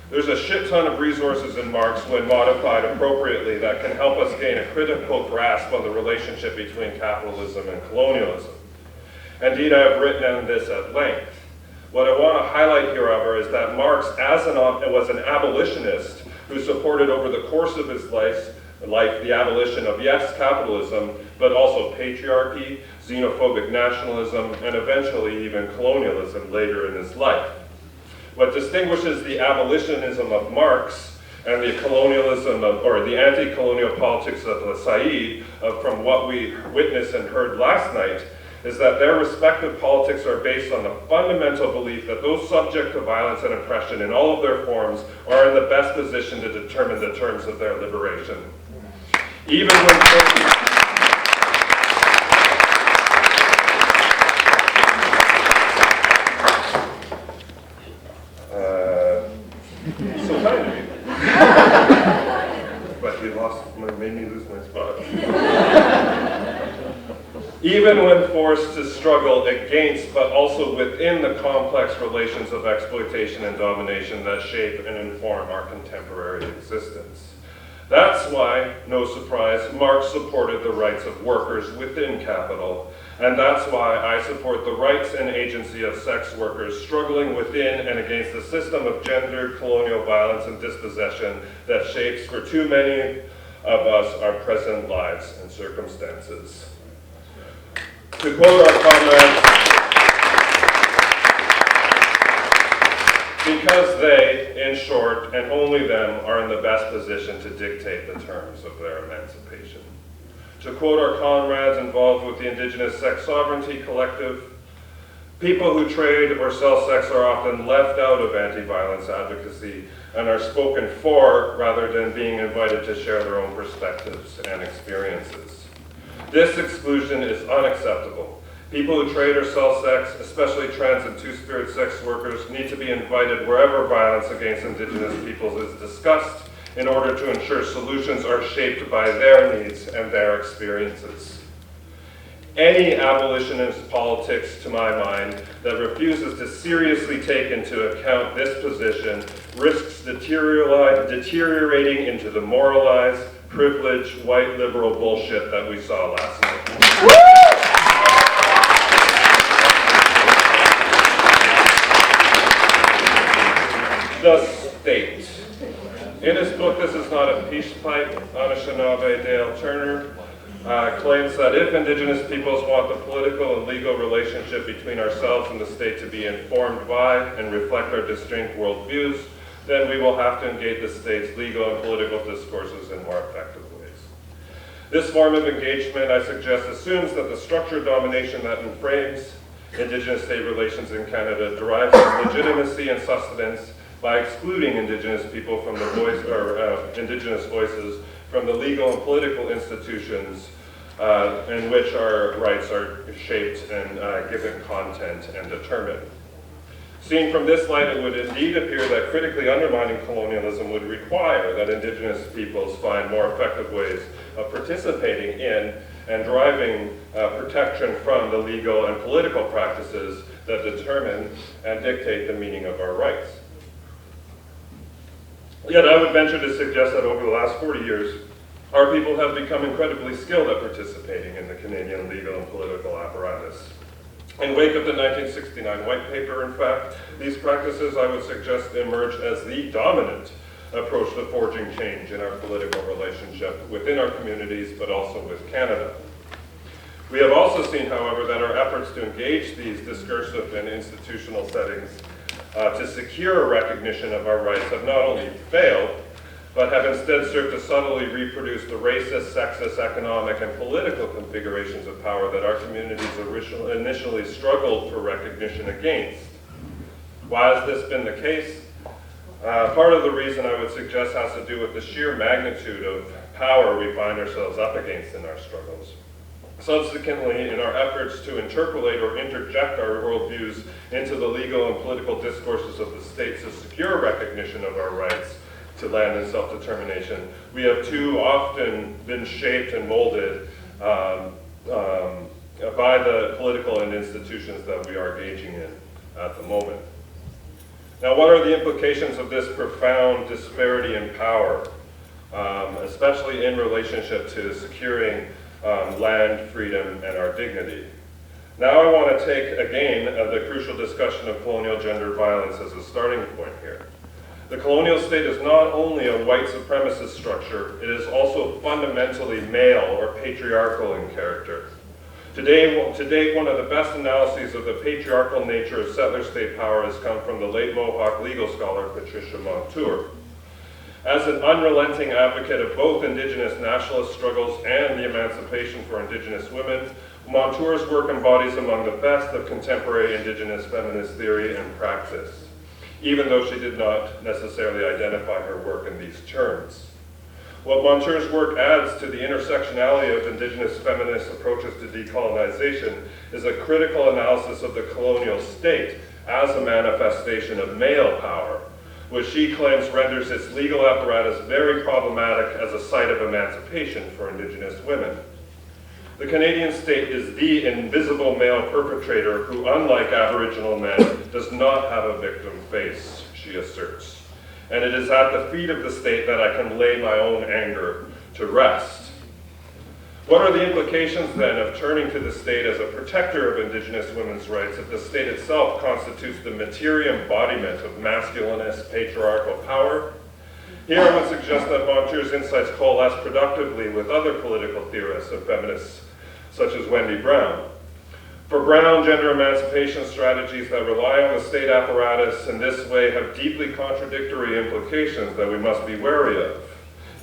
There's a shit ton of resources in Marx, when modified appropriately, that can help us gain a critical grasp on the relationship between capitalism and colonialism. Indeed, I have written on this at length. What I want to highlight here, however, is that Marx was an abolitionist who supported over the course of his life the abolition of, yes, capitalism, but also patriarchy, xenophobic nationalism, and eventually even colonialism later in his life. What distinguishes the abolitionism of Marx and the colonialism or the anti-colonial politics of Said from what we witnessed and heard last night is that their respective politics are based on the fundamental belief that those subject to violence and oppression in all of their forms are in the best position to determine the terms of their liberation. Even when so kind of you. But you made me lose my spot. Even when forced to struggle against, but also within the complex relations of exploitation and domination that shape and inform our contemporary existence. That's why, no surprise, Marx supported the rights of workers within capital, and that's why I support the rights and agency of sex workers struggling within and against the system of gendered colonial violence and dispossession that shapes for too many of us our present lives and circumstances. To quote our comrades, because they, in short, and only them, are in the best position to dictate the terms of their emancipation. To quote our comrades involved with the Indigenous Sex Sovereignty Collective, people who trade or sell sex are often left out of anti-violence advocacy and are spoken for rather than being invited to share their own perspectives and experiences. This exclusion is unacceptable. People who trade or sell sex, especially trans and two-spirit sex workers, need to be invited wherever violence against Indigenous peoples is discussed in order to ensure solutions are shaped by their needs and their experiences. Any abolitionist politics, to my mind, that refuses to seriously take into account this position risks deteriorating into the moralized, privileged, white liberal bullshit that we saw last night. The state. In his book, This Is Not a Peace Pipe, Anishinaabe Dale Turner claims that if Indigenous peoples want the political and legal relationship between ourselves and the state to be informed by and reflect our distinct worldviews, then we will have to engage the state's legal and political discourses in more effective ways. This form of engagement, I suggest, assumes that the structured domination that enframes Indigenous state relations in Canada derives its legitimacy and sustenance by excluding Indigenous people from the voice, or Indigenous voices from the legal and political institutions in which our rights are shaped and given content and determined. Seen from this light, it would indeed appear that critically undermining colonialism would require that Indigenous peoples find more effective ways of participating in and driving protection from the legal and political practices that determine and dictate the meaning of our rights. Yet I would venture to suggest that over the last 40 years, our people have become incredibly skilled at participating in the Canadian legal and political apparatus. In wake of the 1969 White Paper, in fact, these practices, I would suggest, emerged as the dominant approach to forging change in our political relationship within our communities, but also with Canada. We have also seen, however, that our efforts to engage these discursive and institutional settings to secure recognition of our rights have not only failed, but have instead served to subtly reproduce the racist, sexist, economic, and political configurations of power that our communities initially struggled for recognition against. Why has this been the case? Part of the reason I would suggest has to do with the sheer magnitude of power we find ourselves up against in our struggles. Subsequently, in our efforts to interpolate or interject our worldviews into the legal and political discourses of the states to secure recognition of our rights to land and self-determination, we have too often been shaped and molded by the political and institutions that we are engaging in at the moment. Now, what are the implications of this profound disparity in power, especially in relationship to securing land, freedom, and our dignity? Now I want to take, again, the crucial discussion of colonial gender violence as a starting point here. The colonial state is not only a white supremacist structure, it is also fundamentally male or patriarchal in character. To date, one of the best analyses of the patriarchal nature of settler state power has come from the late Mohawk legal scholar Patricia Montour. As an unrelenting advocate of both Indigenous nationalist struggles and the emancipation for Indigenous women, Montour's work embodies among the best of contemporary Indigenous feminist theory and praxis, even though she did not necessarily identify her work in these terms. What Montour's work adds to the intersectionality of Indigenous feminist approaches to decolonization is a critical analysis of the colonial state as a manifestation of male power, which she claims renders its legal apparatus very problematic as a site of emancipation for Indigenous women. The Canadian state is the invisible male perpetrator who, unlike Aboriginal men, does not have a victim face, she asserts. And it is at the feet of the state that I can lay my own anger to rest. What are the implications then of turning to the state as a protector of Indigenous women's rights if the state itself constitutes the material embodiment of masculinist patriarchal power? Here I would suggest that Montour's insights coalesce productively with other political theorists and feminists, such as Wendy Brown. For Brown, gender emancipation strategies that rely on the state apparatus in this way have deeply contradictory implications that we must be wary of,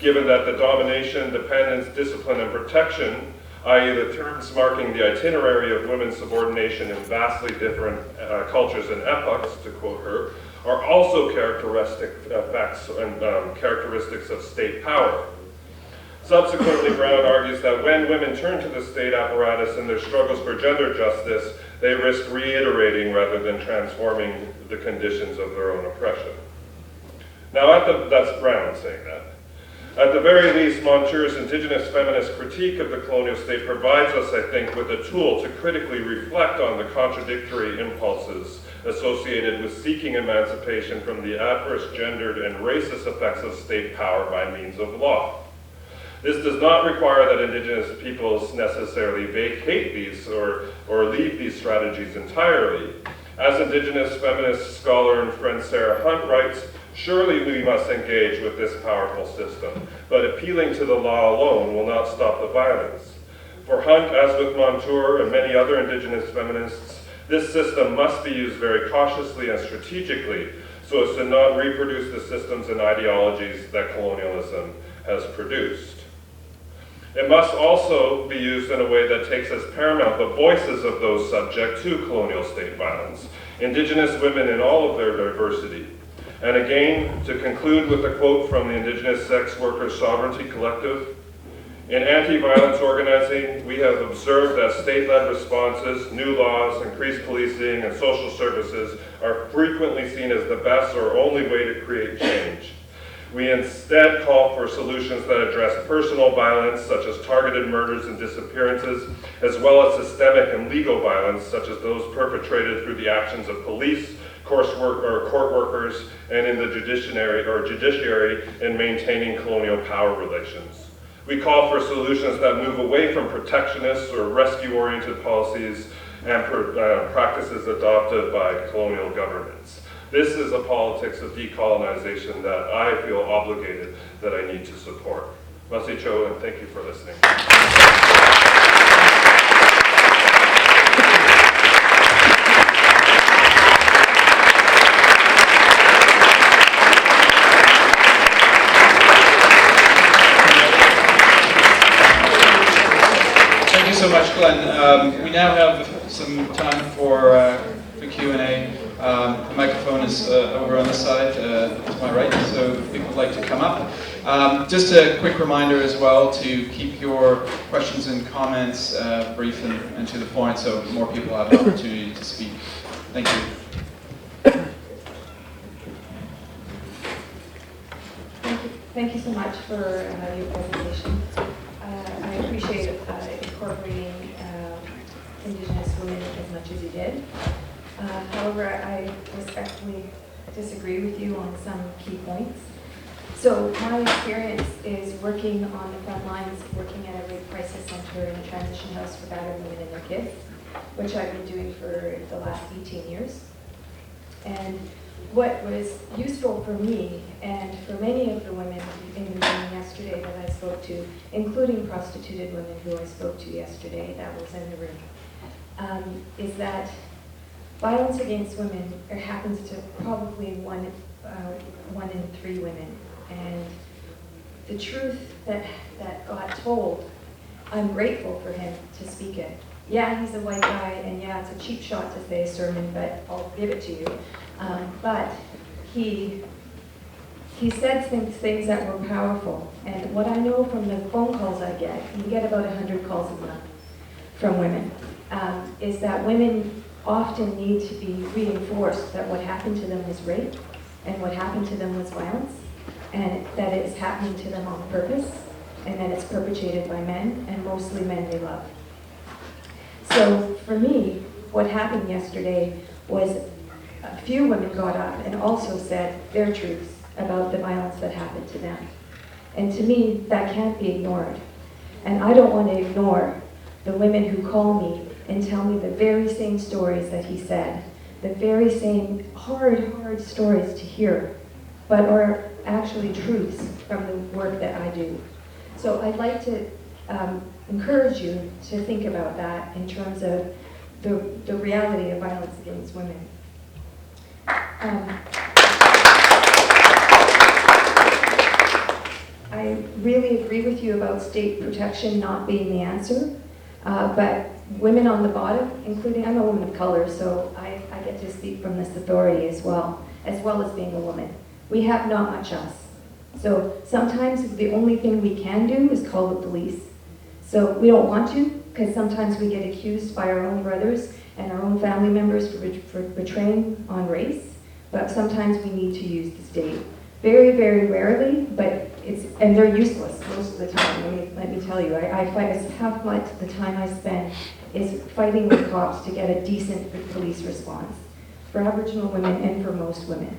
given that the domination, dependence, discipline, and protection, i.e. the terms marking the itinerary of women's subordination in vastly different cultures and epochs, to quote her, are also characteristics of state power. Subsequently, Brown argues that when women turn to the state apparatus in their struggles for gender justice, they risk reiterating rather than transforming the conditions of their own oppression. Now, that's Brown saying that. At the very least, Montour's Indigenous feminist critique of the colonial state provides us, I think, with a tool to critically reflect on the contradictory impulses associated with seeking emancipation from the adverse gendered and racist effects of state power by means of law. This does not require that Indigenous peoples necessarily vacate these or leave these strategies entirely. As Indigenous feminist scholar and friend Sarah Hunt writes, surely we must engage with this powerful system, but appealing to the law alone will not stop the violence. For Hunt, as with Montour and many other Indigenous feminists, this system must be used very cautiously and strategically so as to not reproduce the systems and ideologies that colonialism has produced. It must also be used in a way that takes as paramount the voices of those subject to colonial state violence, Indigenous women in all of their diversity. And again, to conclude with a quote from the Indigenous Sex Workers Sovereignty Collective, in anti-violence organizing, we have observed that state-led responses, new laws, increased policing, and social services are frequently seen as the best or only way to create change. We instead call for solutions that address personal violence, such as targeted murders and disappearances, as well as systemic and legal violence, such as those perpetrated through the actions of police, court workers, and in the judiciary in maintaining colonial power relations. We call for solutions that move away from protectionist or rescue-oriented policies and practices adopted by colonial governments. This is a politics of decolonization that I feel obligated that I need to support. Masicho, and thank you for listening. Thank you so much, Glenn. We now have some time for Q&A. The microphone is over on this side to my right, so if people would like to come up. Just a quick reminder as well to keep your questions and comments brief and to the point so more people have the opportunity to speak. Thank you. Thank you so much for your presentation. I appreciate incorporating Indigenous women as much as you did. However, I respectfully disagree with you on some key points. So my experience is working on the front lines, working at a rape crisis center in a transition house for battered women and their kids, which I've been doing for the last 18 years. And what was useful for me and for many of the women in the meeting yesterday that I spoke to, including prostituted women who I spoke to yesterday that was in the room, is that violence against women happens to probably one in 3 women. And the truth that got told, I'm grateful for him to speak it. Yeah, he's a white guy, and yeah, it's a cheap shot to say a sermon, but I'll give it to you. But he said things that were powerful. And what I know from the phone calls I get about 100 calls a month from women, is that women often need to be reinforced that what happened to them was rape, and what happened to them was violence, and that it is happening to them on purpose, and that it's perpetrated by men, and mostly men they love. So for me, what happened yesterday was a few women got up and also said their truths about the violence that happened to them. And to me, that can't be ignored. And I don't want to ignore the women who call me and tell me the very same stories that he said, the very same hard stories to hear, but are actually truths from the work that I do. So I'd like to encourage you to think about that in terms of the reality of violence against women. I really agree with you about state protection not being the answer, but women on the bottom, including, I'm a woman of color, so I get to speak from this authority as well as being a woman. We have not much else. So sometimes the only thing we can do is call the police. So we don't want to, because sometimes we get accused by our own brothers and our own family members for betraying on race, but sometimes we need to use the state. Very, very rarely, but and they're useless most of the time. Let me tell you, I fight, half the time I spend is fighting with cops to get a decent police response for Aboriginal women and for most women.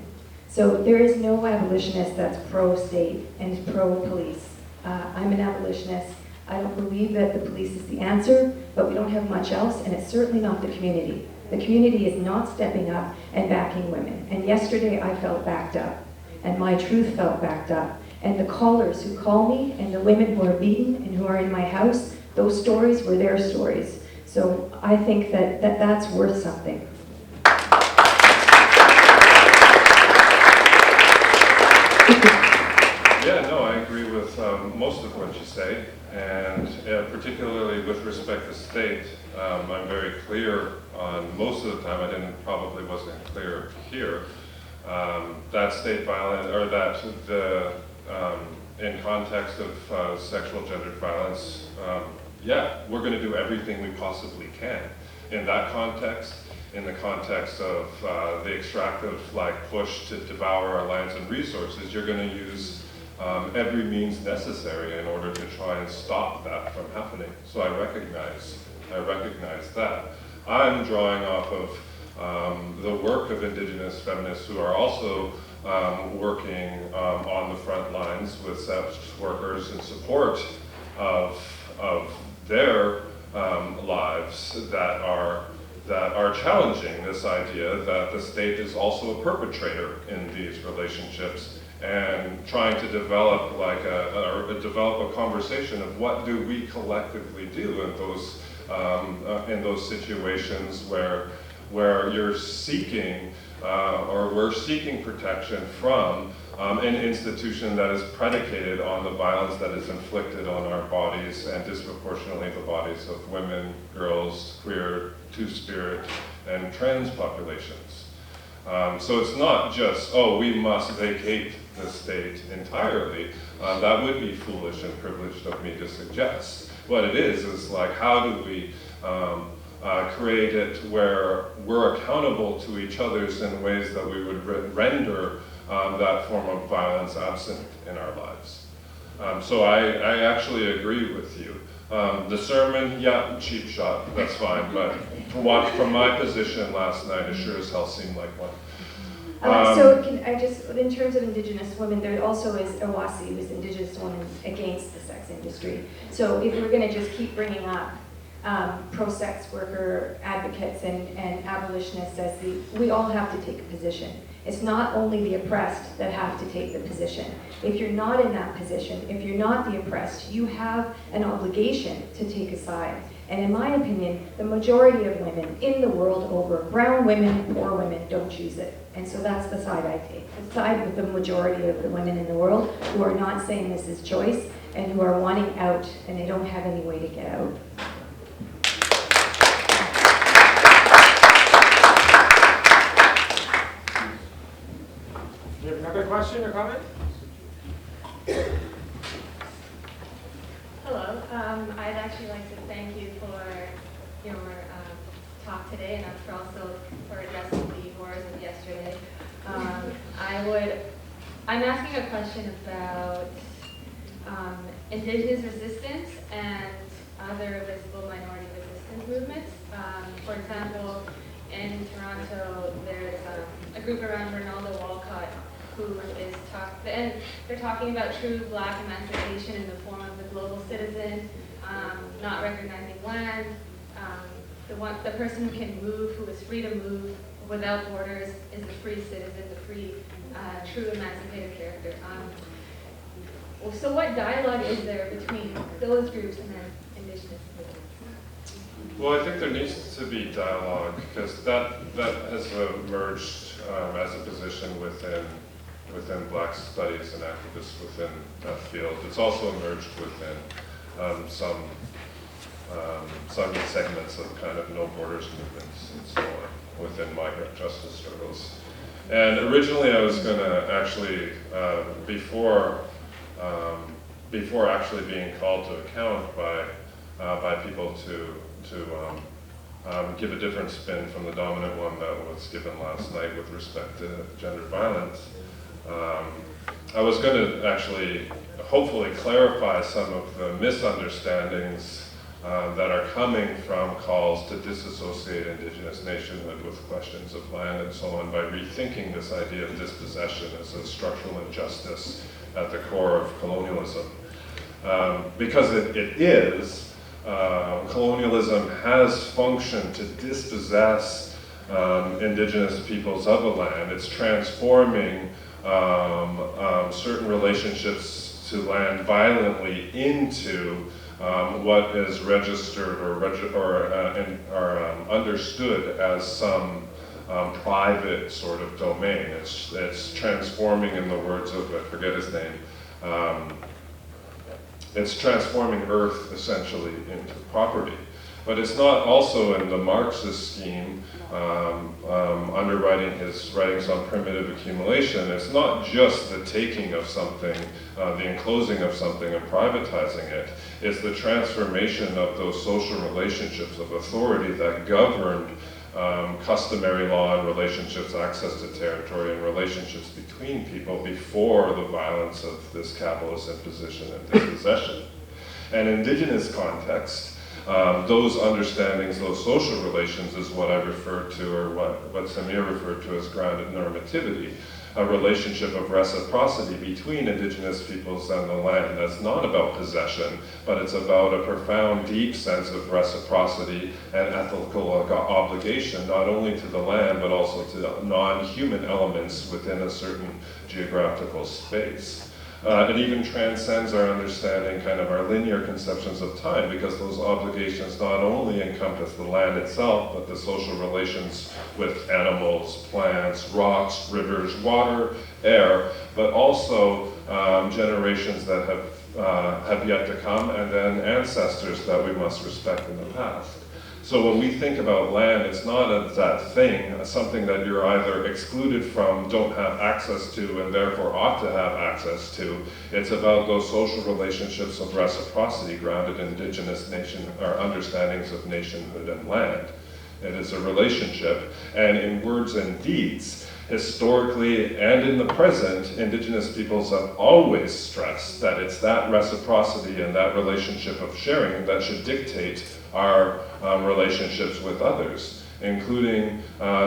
So there is no abolitionist that's pro-state and pro-police. I'm an abolitionist. I don't believe that the police is the answer, but we don't have much else, and it's certainly not the community. The community is not stepping up and backing women. And yesterday I felt backed up, and my truth felt backed up. And the callers who call me, and the women who are beaten and who are in my house, those stories were their stories. So I think that's worth something. Yeah, no, I agree with most of what you say, and particularly with respect to state, I'm very clear on most of the time. I probably wasn't clear here. That state violence, or that in context of sexual gendered violence, yeah, we're going to do everything we possibly can. In that context, in the context of the extractive push to devour our lands and resources, you're going to use every means necessary in order to try and stop that from happening. So I recognize that. I'm drawing off of the work of Indigenous feminists who are also working on the front lines with sex workers in support of their lives that are that are challenging this idea that the state is also a perpetrator in these relationships, and trying to develop develop a conversation of what do we collectively do in those situations where you're seeking or we're seeking protection from an institution that is predicated on the violence that is inflicted on our bodies, and disproportionately the bodies of women, girls, queer, two-spirit, and trans populations. So it's not just, oh, we must vacate the state entirely. That would be foolish and privileged of me to suggest. What it is like, how do we create it where we're accountable to each other in ways that we would render that form of violence absent in our lives. So I actually agree with you. The sermon, yeah, cheap shot, that's fine, but from my position last night, it sure as hell seemed like one. So can I just, in terms of Indigenous women, there also is Awasi, who's Indigenous women against the sex industry. So if we're going to just keep bringing up pro-sex worker advocates and abolitionists as we all have to take a position. It's not only the oppressed that have to take the position. If you're not in that position, if you're not the oppressed, you have an obligation to take a side. And in my opinion, the majority of women in the world over, brown women, poor women, don't choose it. And so that's the side I take. The side with the majority of the women in the world who are not saying this is choice and who are wanting out and they don't have any way to get out. Do you have another question or comment? Hello. I'd actually like to thank you for your talk today, and for addressing the horrors of yesterday. I'm asking a question about Indigenous resistance and other visible minority resistance movements. For example, in Toronto, there's a group around Ronaldo Walcott who is they're talking about true Black emancipation in the form of the global citizen, not recognizing land. The person who can move, who is free to move without borders, is the free citizen, the free, true emancipated character. So what dialogue is there between those groups and then Indigenous movements? Well, I think there needs to be dialogue, because that has emerged as a position within Black studies and activists within that field. It's also emerged within some segments of kind of no borders movements and so on within migrant justice struggles. And originally I was going to actually, before actually being called to account by people to give a different spin from the dominant one that was given last night with respect to gendered violence, I was going to actually hopefully clarify some of the misunderstandings that are coming from calls to disassociate Indigenous nationhood with questions of land and so on by rethinking this idea of dispossession as a structural injustice at the core of colonialism. Because it is, colonialism has functioned to dispossess Indigenous peoples of a land. It's transforming certain relationships to land violently into what is registered or understood as some private sort of domain. It's transforming, in the words of, I forget his name, it's transforming Earth essentially into property. But it's not also in the Marxist scheme, underwriting his writings on primitive accumulation. It's not just the taking of something, the enclosing of something and privatizing it. It's the transformation of those social relationships of authority that governed customary law and relationships, access to territory, and relationships between people before the violence of this capitalist imposition and dispossession. And in Indigenous context, those understandings, those social relations is what I referred to, or what Samir referred to as grounded normativity. a relationship of reciprocity between Indigenous peoples and the land that's not about possession, but it's about a profound, deep sense of reciprocity and ethical obligation, not only to the land, but also to non-human elements within a certain geographical space. It even transcends our understanding, kind of our linear conceptions of time, because those obligations not only encompass the land itself, but the social relations with animals, plants, rocks, rivers, water, air, but also generations that have yet to come, and then ancestors that we must respect in the past. So when we think about land, it's not that thing, something that you're either excluded from, don't have access to, and therefore ought to have access to. It's about those social relationships of reciprocity grounded in Indigenous nation, or understandings of nationhood and land. It is a relationship, and in words and deeds, historically and in the present, Indigenous peoples have always stressed that it's that reciprocity and that relationship of sharing that should dictate our relationships with others, including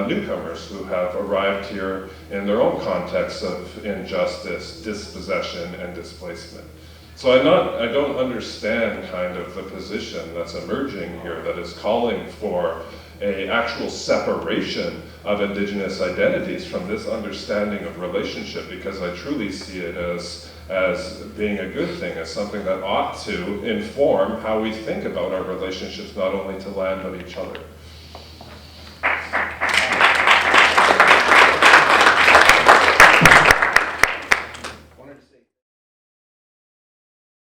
newcomers who have arrived here in their own contexts of injustice, dispossession, and displacement. So I don't understand kind of the position that's emerging here that is calling for an actual separation of Indigenous identities from this understanding of relationship, because I truly see it as being a good thing, as something that ought to inform how we think about our relationships, not only to land, but each other.